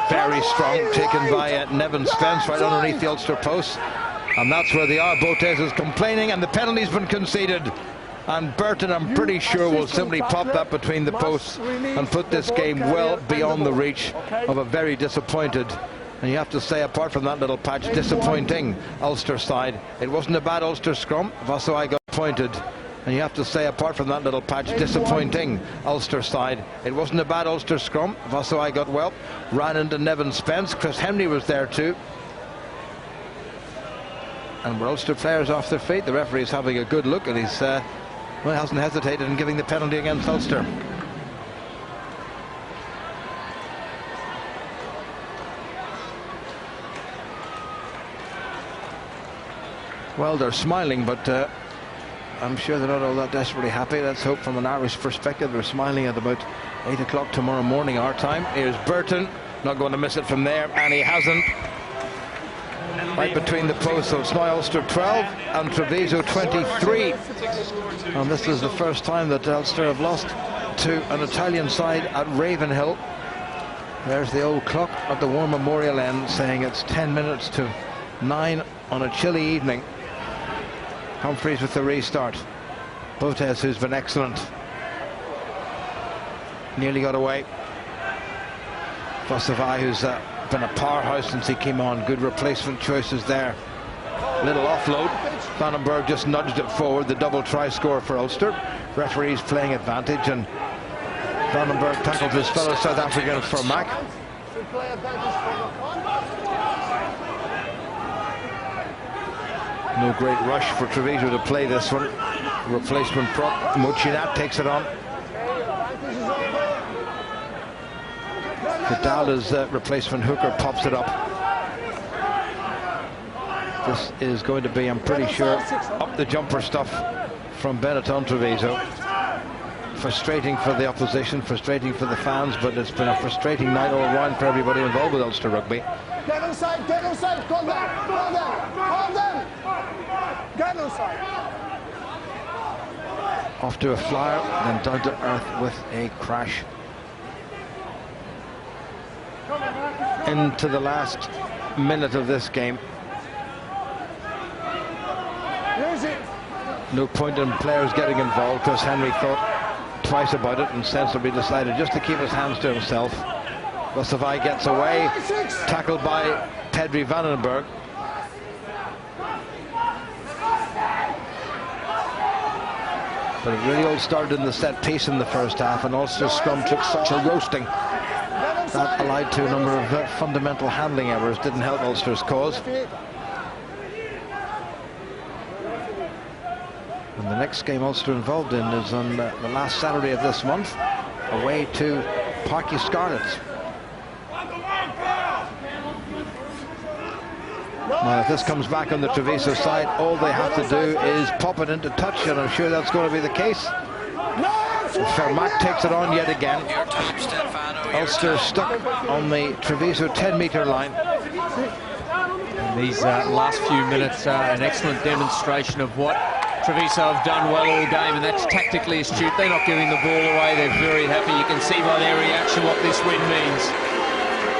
Very strong, taken by Nevin Spence right underneath the Ulster post. And that's where they are. Botes is complaining, and the penalty's been conceded. And Burton, I'm pretty sure, will simply pop that between the posts and put this game well beyond the reach of a very disappointed, and you have to say, apart from that little patch, disappointing Ulster side. It wasn't a bad Ulster scrum. Vasavai got pointed. And you have to say, apart from that little patch, disappointing Ulster side. It wasn't a bad Ulster scrum. Vasavai got well, ran into Nevin Spence. Chris Henry was there too. And we're Ulster players off their feet. The referee's having a good look, and he's well, hasn't hesitated in giving the penalty against Ulster. Well, they're smiling, but I'm sure they're not all that desperately happy. Let's hope from an Irish perspective they're smiling at about 8 o'clock tomorrow morning our time. Here's Burton, not going to miss it from there, and he hasn't. Right between the posts, so it's now Ulster 12 and Treviso 23. And this is the first time that Ulster have lost to an Italian side at Ravenhill. There's the old clock at the War Memorial end saying it's 10 minutes to 9 on a chilly evening. Humphreys with the restart. Botes, who's been excellent, nearly got away. Vasavai, who's been a powerhouse since he came on. Good replacement choices there. Little offload. Wannenburg just nudged it forward. The double try score for Ulster. Referees playing advantage, and Wannenburg tackled his fellow South African Vermaak. No great rush for Treviso to play this one. Replacement prop. Mochinat takes it on. Vidala's replacement hooker pops it up. This is going to be, I'm pretty sure, up the jumper stuff from Benetton Treviso. Frustrating for the opposition, frustrating for the fans, but it's been a frustrating night all round for everybody involved with Ulster rugby.
Get inside, call them. Get inside.
Off to a flyer, then down to earth with a crash. Into the last minute of this game. No point in players getting involved. Chris Henry thought twice about it and sensibly decided just to keep his hands to himself. Vasavai gets away, tackled by Pedri Wannenburg. But it really all started in the set piece in the first half, and Ulster's scrum took such a roasting that allied to a number of fundamental handling errors didn't help Ulster's cause. And the next game Ulster involved in is on the last Saturday of this month, away to Parky Scarlets. Now, if this comes back on the Treviso side, all they have to do is pop it into touch, and I'm sure that's going to be the case. Vermaak takes it on yet again. Ulster stuck on the Treviso 10-metre line.
And these last few minutes are an excellent demonstration of what Treviso have done well all game, and that's tactically astute. They're not giving the ball away. They're very happy. You can see by their reaction what this win means.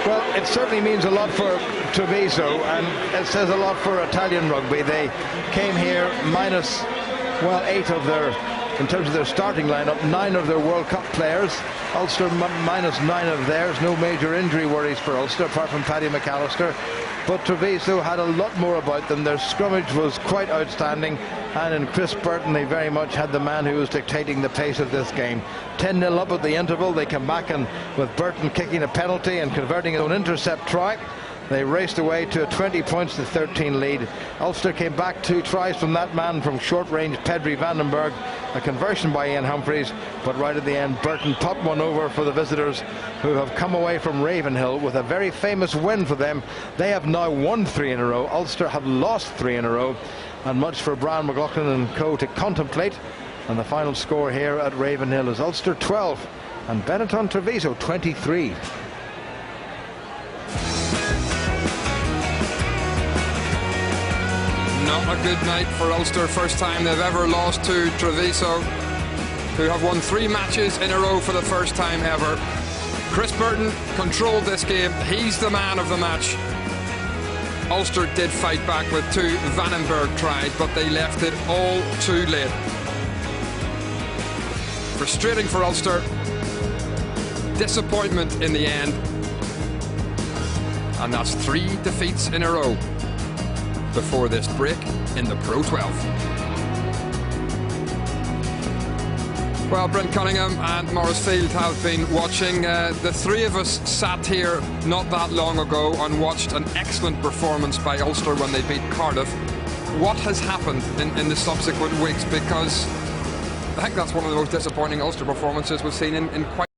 Well, it certainly means a lot for Treviso, and it says a lot for Italian rugby. They came here minus, well, 8 of their, in terms of their starting lineup, 9 of their World Cup players. Ulster minus 9 of theirs. No major injury worries for Ulster, apart from Paddy McAllister. But Treviso had a lot more about them. Their scrummage was quite outstanding, and in Chris Burton they very much had the man who was dictating the pace of this game. 10-0 up at the interval. They come back, and with Burton kicking a penalty and converting an intercept try, they raced away to a 20 points to 13 lead. Ulster came back 2 tries from that man from short range, Pedri Wannenburg, a conversion by Ian Humphreys, but right at the end Burton popped one over for the visitors, who have come away from Ravenhill with a very famous win for them. They have now won 3 in a row. Ulster have lost 3 in a row, and much for Brian McLaughlin and co to contemplate. And the final score here at Ravenhill is Ulster 12 and Benetton Treviso 23.
Not a good night for Ulster. First time they've ever lost to Treviso, who have won 3 matches in a row for the first time ever. Chris Burton controlled this game. He's the man of the match. Ulster did fight back with 2 Wannenburg tries, but they left it all too late. Frustrating for Ulster. Disappointment in the end. And that's 3 defeats in a row before this break in the Pro 12. Well, Brent Cunningham and Maurice Field have been watching. The 3 of us sat here not that long ago and watched an excellent performance by Ulster when they beat Cardiff. What has happened in the subsequent weeks? Because I think that's one of the most disappointing Ulster performances we've seen in quite